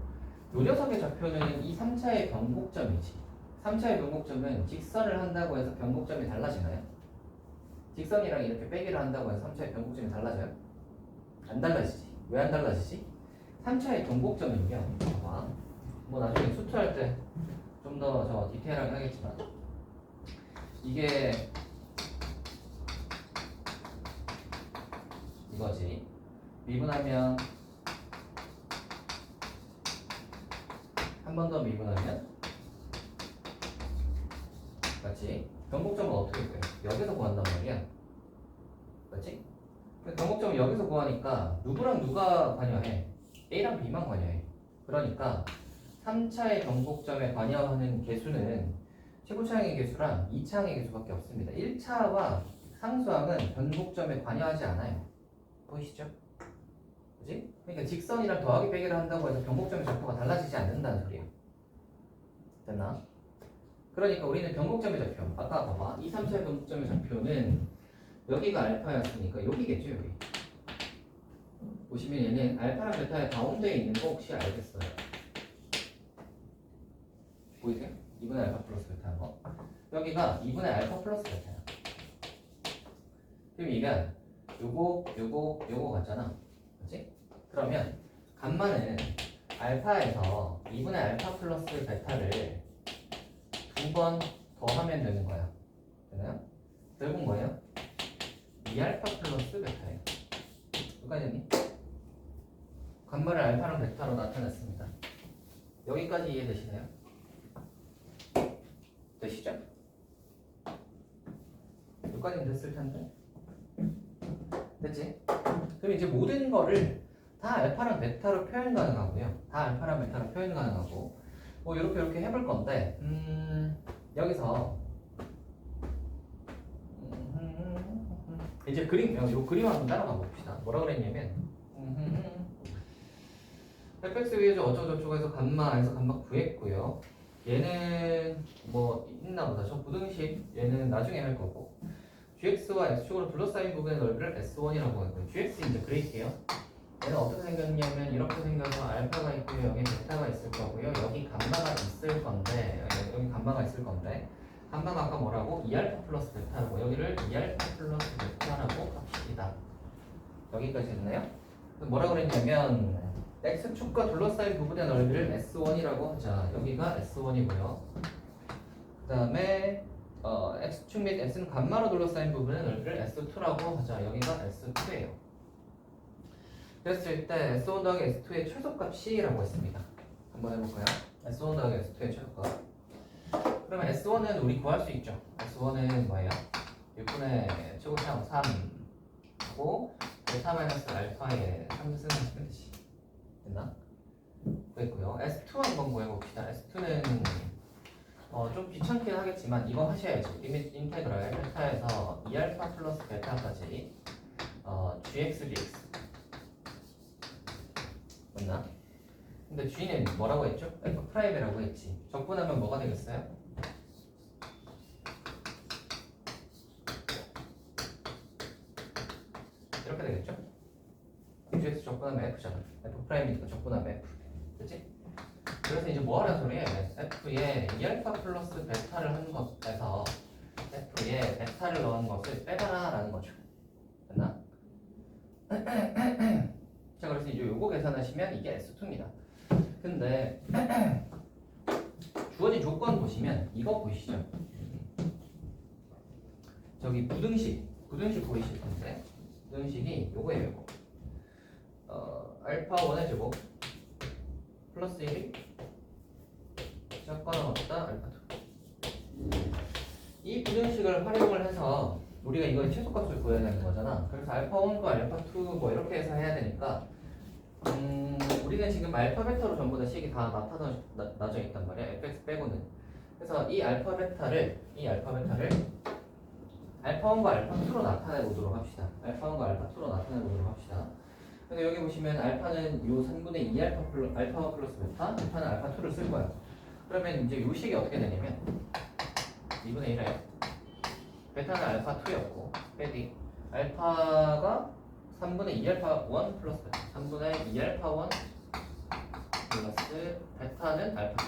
요 녀석의 좌표는 이 3차의 변곡점이지. 3차의 변곡점은 직선을 한다고 해서 변곡점이 달라지나요? 직선이랑 이렇게 빼기를 한다고 해서 3차의 변곡점이 달라져요? 안 달라지지. 왜 안 달라지지? 3차의 변곡점은요. 봐봐. 뭐 나중에 수투할 때 좀 더 저 디테일하게 하겠지만 이게 이거지. 미분하면 한 번 더 미분하면 맞지? 변곡점은 어떻게 돼? 여기서 구한단 말이야. 맞지? 변곡점을 여기서 구하니까 누구랑 누가 관여해? A랑 B만 관여해. 그러니까 3차의 변곡점에 관여하는 개수는 최고차항의 개수랑 2차항의 개수밖에 없습니다. 1차와 상수항은 변곡점에 관여하지 않아요. 보이시죠? 그지? 그러니까 직선이랑 더하기 빼기를 한다고 해서 변곡점의 좌표가 달라지지 않는다는 소리야. 됐나? 그러니까 우리는 변곡점의 좌표. 아까 봐봐. 2, 3차의 변곡점의 좌표는 여기가 알파였으니까 여기겠죠, 여기. 보시면 얘는 알파랑 베타의 가운데에 있는 거 혹시 알겠어요? 보이세요? 2분의 알파 플러스 베타인 거. 여기가 2분의 알파 플러스 베타야. 그럼 이게 요거 같잖아. 그치? 그러면 감마는 알파에서 2분의 알파 플러스 베타를 2번 더하면 되는 거야. 되나요? 결국 뭐예요? 2알파 플러스 베타예요. 여기까지니? 감마를 알파랑 베타로 나타냈습니다. 여기까지 이해되시나요? 되시죠? 여기까지는 됐을 텐데. 됐지? 그럼 이제 모든 거를 다 알파랑 베타로 표현 가능하고요. 다 알파랑 베타로 표현 가능하고 뭐 이렇게 해볼 건데 여기서 이제 요 그림 한번 따라가 봅시다. 뭐라 그랬냐면 fx 위에서 어쩌고저쩌고 해서 감마에서 감마 구했고요. 얘는 뭐 있나 보다. 저 부등식 얘는 나중에 할 거고 gx와 x축으로 둘러싸인 부분의 넓이를 s1이라고 하고요. gx 이제 그릴게요. 얘는 어떻게 생겼냐면 이렇게 생겨서 알파가 있고요. 여기 베타가 있을 거고요. 여기 감마가 있을 건데 여기 감마가 있을 건데 감마가 아까 뭐라고? 2알파 플러스 베타라고 여기를 2알파 플러스 베타라고 합시다. 여기까지 됐나요? 뭐라 그랬냐면 x축과 둘러싸인 부분의 넓이를 s1이라고 하자. 여기가 s1이고요. 그 다음에 x축 및 x는 감마로 둘러싸인 부분의 넓이를 s2라고 하자. 여기가 s2예요. 그랬을 때 S1 더하기 S2의 최소값이라고 했습니다. 한번 해볼까요? S1 더하기 S2의 최소값. 그러면 S1은 우리 구할 수 있죠. S1은 뭐예요? 6분의 최고차항 3 하고 베타 마이너스 알파에 3을 쓰면 되지. 됐나? 구했고요. S2 한번 구해봅시다. S2는 좀 귀찮긴 하겠지만 이거 하셔야죠. 인테그랄 베타에서 2알파 플러스 베타까지 gx dx 맞나? 근데 g는 뭐라고 했죠? f'이라고 했지. 적분하면 뭐가 되겠어요? 이렇게 되겠죠? gx 적분하면 f잖아. f'이니까 적분하면 f. 그치? 그래서 이제 뭐 하라는 소리예요? f에 2알파 플러스 베타를 한 것에서 f에 베타를 넣은 것을 빼봐라 라는 거죠. 됐나? 자, 그래서 이제 요거 계산하시면 이게 S2입니다. 근데 주어진 조건 보시면 이거 보이시죠? 저기 부등식 보이실 텐데 부등식이 요거예요. 요거. 알파 1의 제곱 플러스 1이 작거나 같다 알파 2. 이 부등식을 활용을 해서 우리가 이걸 최소값을 구해야 되는 거잖아. 그래서 알파 1과 알파 2 뭐 이렇게 해서 해야 되니까 우리는 지금 알파 베타로 전부 다 식이 다 나눠져 있단 말이야. fx 빼고는. 그래서 이 알파 베타를 알파 1과 알파 2로 나타내 보도록 합시다. 알파 1과 알파 2로 나타내 보도록 합시다. 근데 여기 보시면 알파는 요 3분의 2 알파 플러스 베타, 베타는 알파 2를 쓸 거야. 그러면 이제 요 식이 어떻게 되냐면 2분의 1에 베타는 알파 2였고 빼기 알파가 3분의 2알파 1 플러스 베타 3분의 2알파 1 플러스 베타는 알파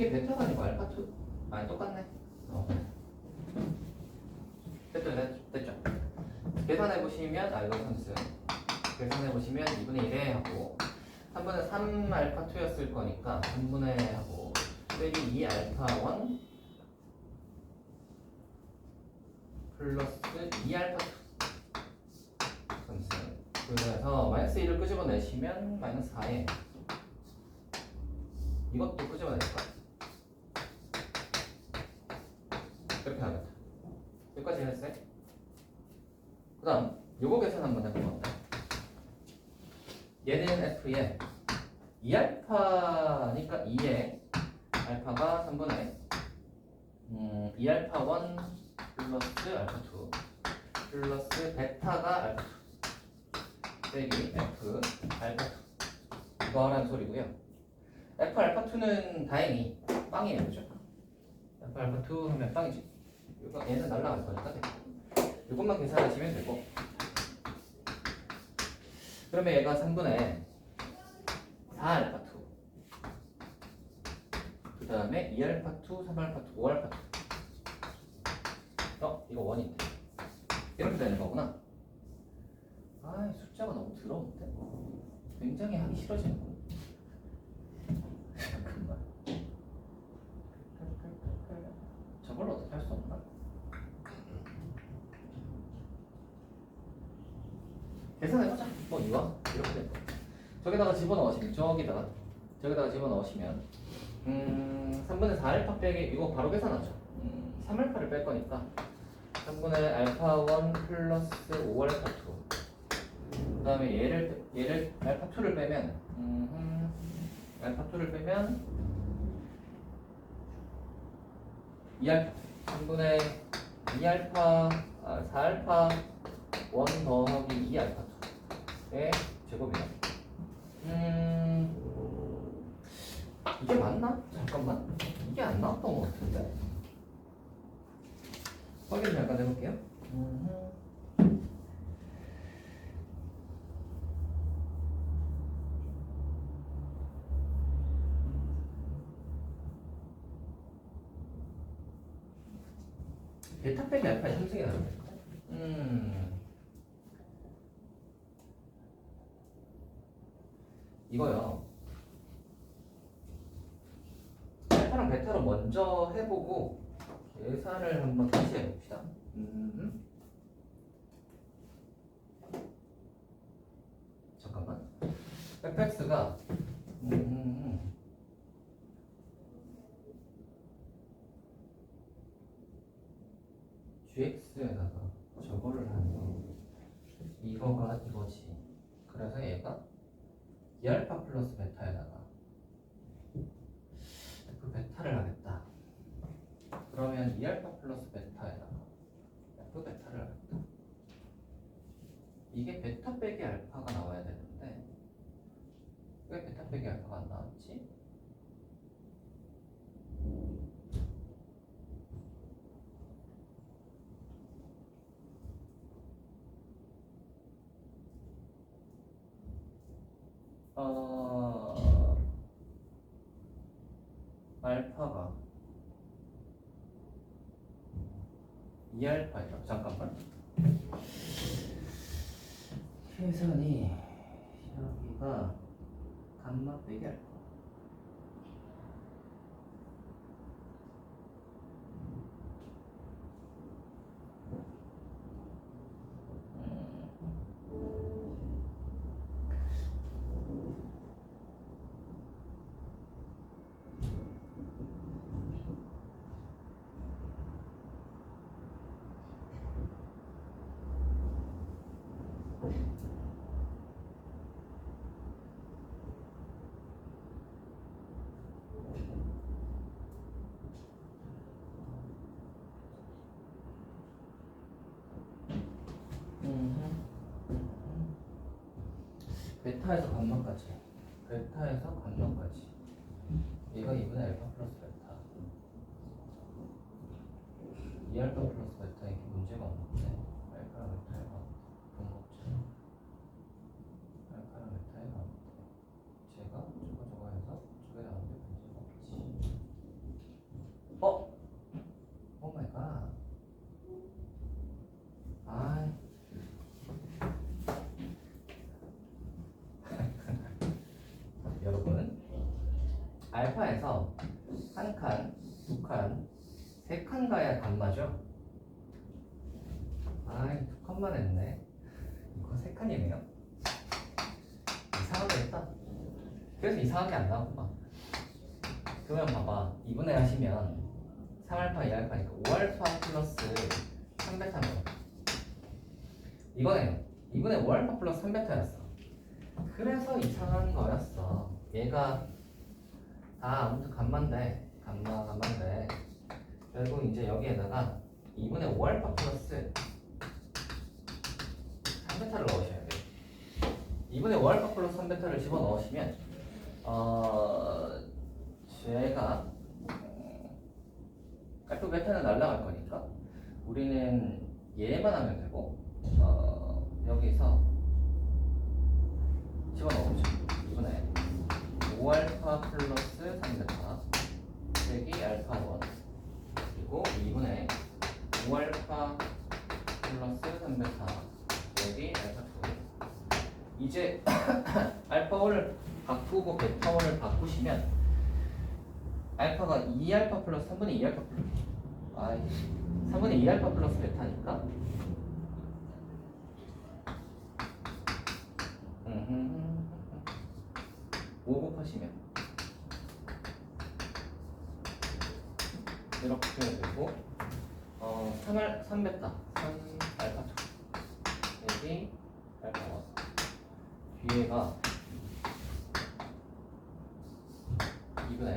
이게 베타가 아니고 알파 2 아니 똑같네. 됐죠. 계산해 보시면 이거 선수 계산해 보시면 2분의 1에 하고 3분의 3 알파 2였을 거니까 3분의 하고 빼기 2 알파 1 플러스 2 알파 2 선수. 그래서 마이너스 1을 끄집어내시면 마이너스 4에 이것도 끄집어낼 거야. 이렇게 하겠다. 여기까지 했어요? 그 다음 요거 계산 한번 해보면 얘는 F에 2알파니까 2에 알파가 3분의 2알파 1 플러스 알파 2 플러스 베타가 알파 2 빼기 F 알파 2 이거 하라는 소리고요. F 알파 2는 다행히 빵이에요. 그죠? F 알파 2 하면 빵이지. 이거 얘는 날라갈 거니까 됐고 이것만 계산하시면 되고 그러면 얘가 3분의 4 알파 2 그 다음에 2 알파 2, 3 알파 2, 5 알파 2 이거 원인데 이렇게 되는 거구나. 아 숫자가 너무 더러운데 굉장히 하기 싫어지는군. 잠깐만 저걸로 어떻게 할 수 없나? 계산해보자. 뭐 이와 이렇게 될 거야. 저기다가 집어넣으시면 저기다가 집어넣으시면 3분의 4 알파 빼기 이거 바로 계산하죠. 3 알파를 뺄 거니까 3분의 알파 1 플러스 5 알파 2 그 다음에 얘를 알파 2를 빼면 알파 2를 빼면 2 알파 3분의 2 알파 4 알파 1 더하기 2 알파 2의 제곱이야. 이게 맞나? 잠깐만 이게 안 나왔던 것 같은데 확인 잠깐 해볼게요. 베타 빼기 알파 함수가 나왔네. 이거요. 알파랑 베타로 먼저 해보고 계산을 한번 다시 해봅시다. 잠깐만. fx가 gx에다가 저거를 하는 이거가 이거지. 그래서 얘가 2알파 플러스 베타에다가 F 베타를 하겠다. 그러면 2알파 플러스 베타에다가 F 베타를 하겠다. 이게 베타 빼기 알파가 나와야 되는데 왜 베타 빼기 알파가 안 나왔지? 알파가 2알파이다. 잠깐만. 계산이 여기가 감마 빼기 알파. 베타에서 감마까지. 베타에서 감마까지. 얘가 2분의 알파 플러스 베타. 2알파 플러스 베타 이게 문제가 없는데 알파랑 베타가 분모처럼 알파랑 베타가 제가 저거 해서 저게 나오는데 문제가 없지. 알파에서 한 칸, 두 칸, 세 칸 가야 감마죠? 아이, 두 칸만 했네. 이거 세 칸이네요. 이상하게 했다. 그래서 이상하게 안 나왔구만. 그러면 봐봐. 2분의 하시면 3알파, 2알파니까 5알파 플러스 3베타는 이거네요. 2분의 5알파 플러스 3베타였어. 그래서 이상한 거였어. 얘가 다 아무튼 감마인데 결국 이제 여기에다가 2분의 5알파 플러스 3베타를 넣으셔야 돼요. 2분의 5알파 플러스 3베타를 집어넣으시면 제가 알파 베타는 날라갈 거니까 우리는 얘만 하면 되고 여기서 집어넣어보죠. 2분의 5알파 플러스 3베타 빼기 알파 1 그리고 2분의 5알파 플러스 3베타 빼기 알파 2 이제 알파 1을 바꾸고 베타 1을 바꾸시면 알파가 2알파 플러스 3분의 2알파 플러스 3분의 2알파 플러스 베타니까 5 곱하시면 이렇게 되고 3베타 3알파 2 여기 알파 1 뒤에가 2분의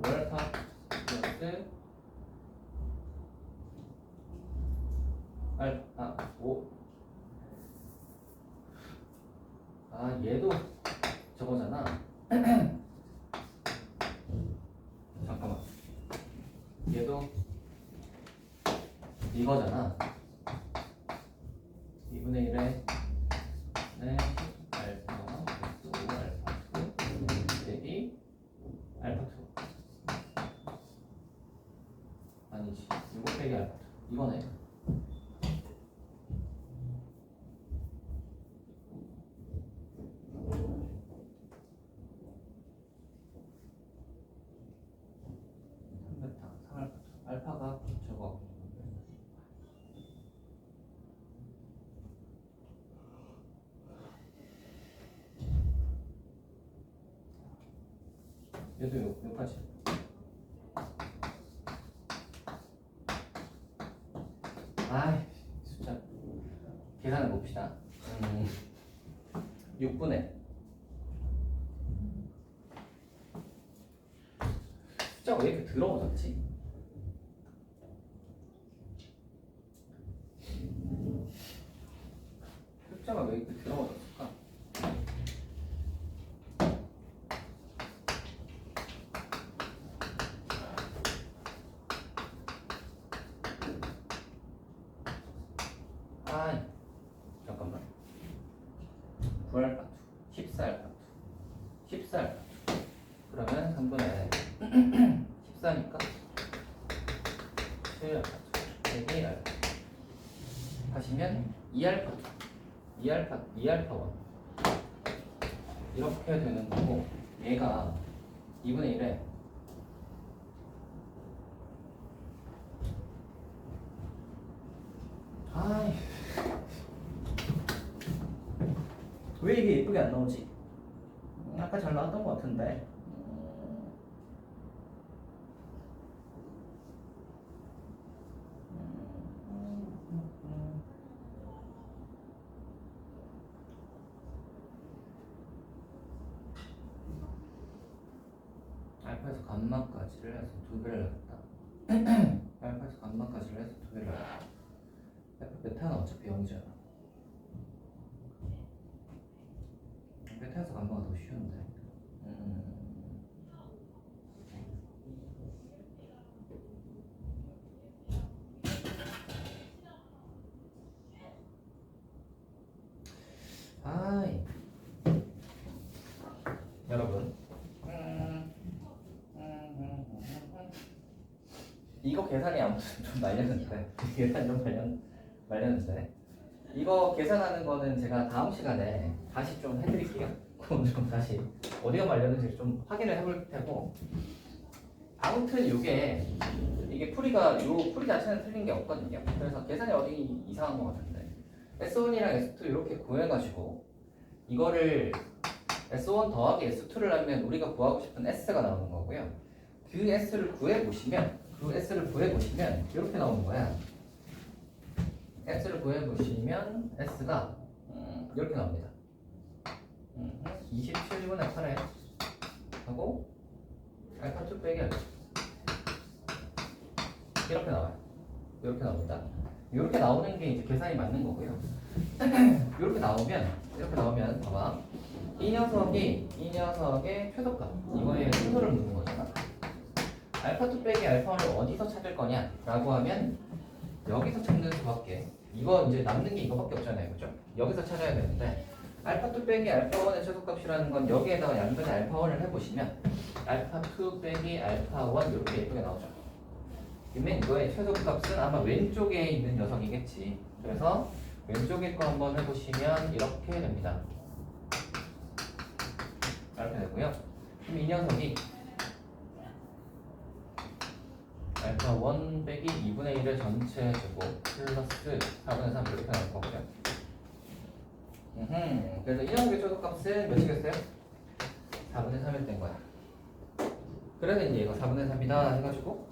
5알파 플러스 알파 5 얘도 저거잖아. 잠깐만. 얘도 이거잖아. 2분의 1에 네, 알파 5 알파 2 빼기 알파 2 아니지. 이거 빼기 알파 2 이거네. 알파가 저거 얘도 여기까지 아이 숫자 계산해 봅시다. 6분의 숫자가 왜 이렇게 더러워졌지? 숫자가 왜 이렇게 들어가졌을까? 잠깐만. 9알파 14알파 14알파 그러면 3분의 14니까 7알파 1알파 하시면 2알파 2알파 1 이렇게 되는 거고 얘가 2분의 1에 왜 이게 예쁘게 안 나오지? 아까 잘 나왔던 것 같은데 알파에서 감마까지를 해서 2배를 넣었다. 알파에서 감마까지를 해서 2배를 넣었다. 알파 베타는 어차피 0이잖아. 베타에서 감마가 더 쉬운데. 여러분 이거 계산이 아무튼 좀 말렸는데 계산 좀 말렸는데 이거 계산하는 거는 제가 다음 시간에 다시 좀 해드릴게요. 그건 좀 다시 어디가 말렸는지 좀 확인을 해볼 테고, 아무튼 이게 풀이가 요 풀이 자체는 틀린 게 없거든요. 그래서 계산이 어디 이상한 것 같은데 S1이랑 S2 이렇게 구해가지고 이거를 S1 더하기 S2를 하면 우리가 구하고 싶은 S가 나오는 거고요. 그 S를 구해보시면 이렇게 나오는 거야. S를 구해보시면 S가 이렇게 나옵니다. 27분의 8에 하고 알파2 빼기 알파 이렇게 나와요. 이렇게 나옵니다. 이렇게 나오는 게 이제 계산이 맞는 거고요. 이렇게 나오면 봐봐. 이 녀석의 최소값 이거에 순서를 묻는 거잖아. 알파2 빼기 알파1을 어디서 찾을 거냐 라고 하면 여기서 찾는 수밖에, 이거 이제 남는 게 이거밖에 없잖아요, 그죠? 여기서 찾아야 되는데 알파2 빼기 알파1의 최소값이라는 건 여기에다가 양변에 알파1을 해보시면 알파2 빼기 알파1 이렇게 예쁘게 나오죠. 그러면 이거의 최소값은 아마 왼쪽에 있는 녀석이겠지. 그래서 왼쪽에 거 한번 해보시면 이렇게 됩니다. 이렇게 되고요. 그럼 이 녀석이 알파 1 빼기 2분의 1의 전체 제곱 플러스 4분의 3 이렇게 나올 거고요. 그래서 이 녀석의 최소값은 몇이겠어요? 4분의 3일 된 거야. 그래서 이제 이거 4분의 3이다 해가지고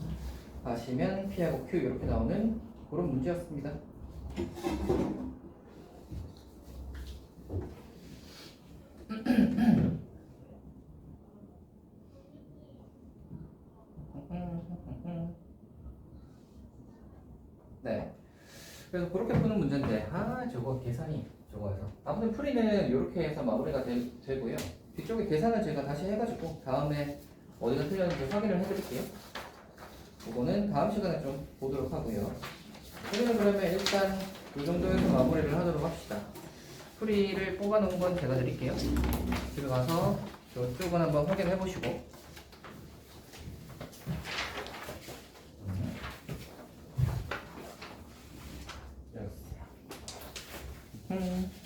하시면 P하고 Q 이렇게 나오는 그런 문제였습니다. 네. 그래서 그렇게 푸는 문제인데, 저거 계산이 저거에서. 아무튼 풀이는 이렇게 해서 마무리가 되고요. 뒤쪽에 계산을 제가 다시 해가지고 다음에 어디가 틀렸는지 확인을 해드릴게요. 그거는 다음 시간에 좀 보도록 하고요. 우리는 그러면 일단 이 정도에서 마무리를 하도록 합시다. 풀이를 뽑아놓은 건 제가 드릴게요. 집에 가서 저쪽은 한번 확인해 보시고. 여기 있어요.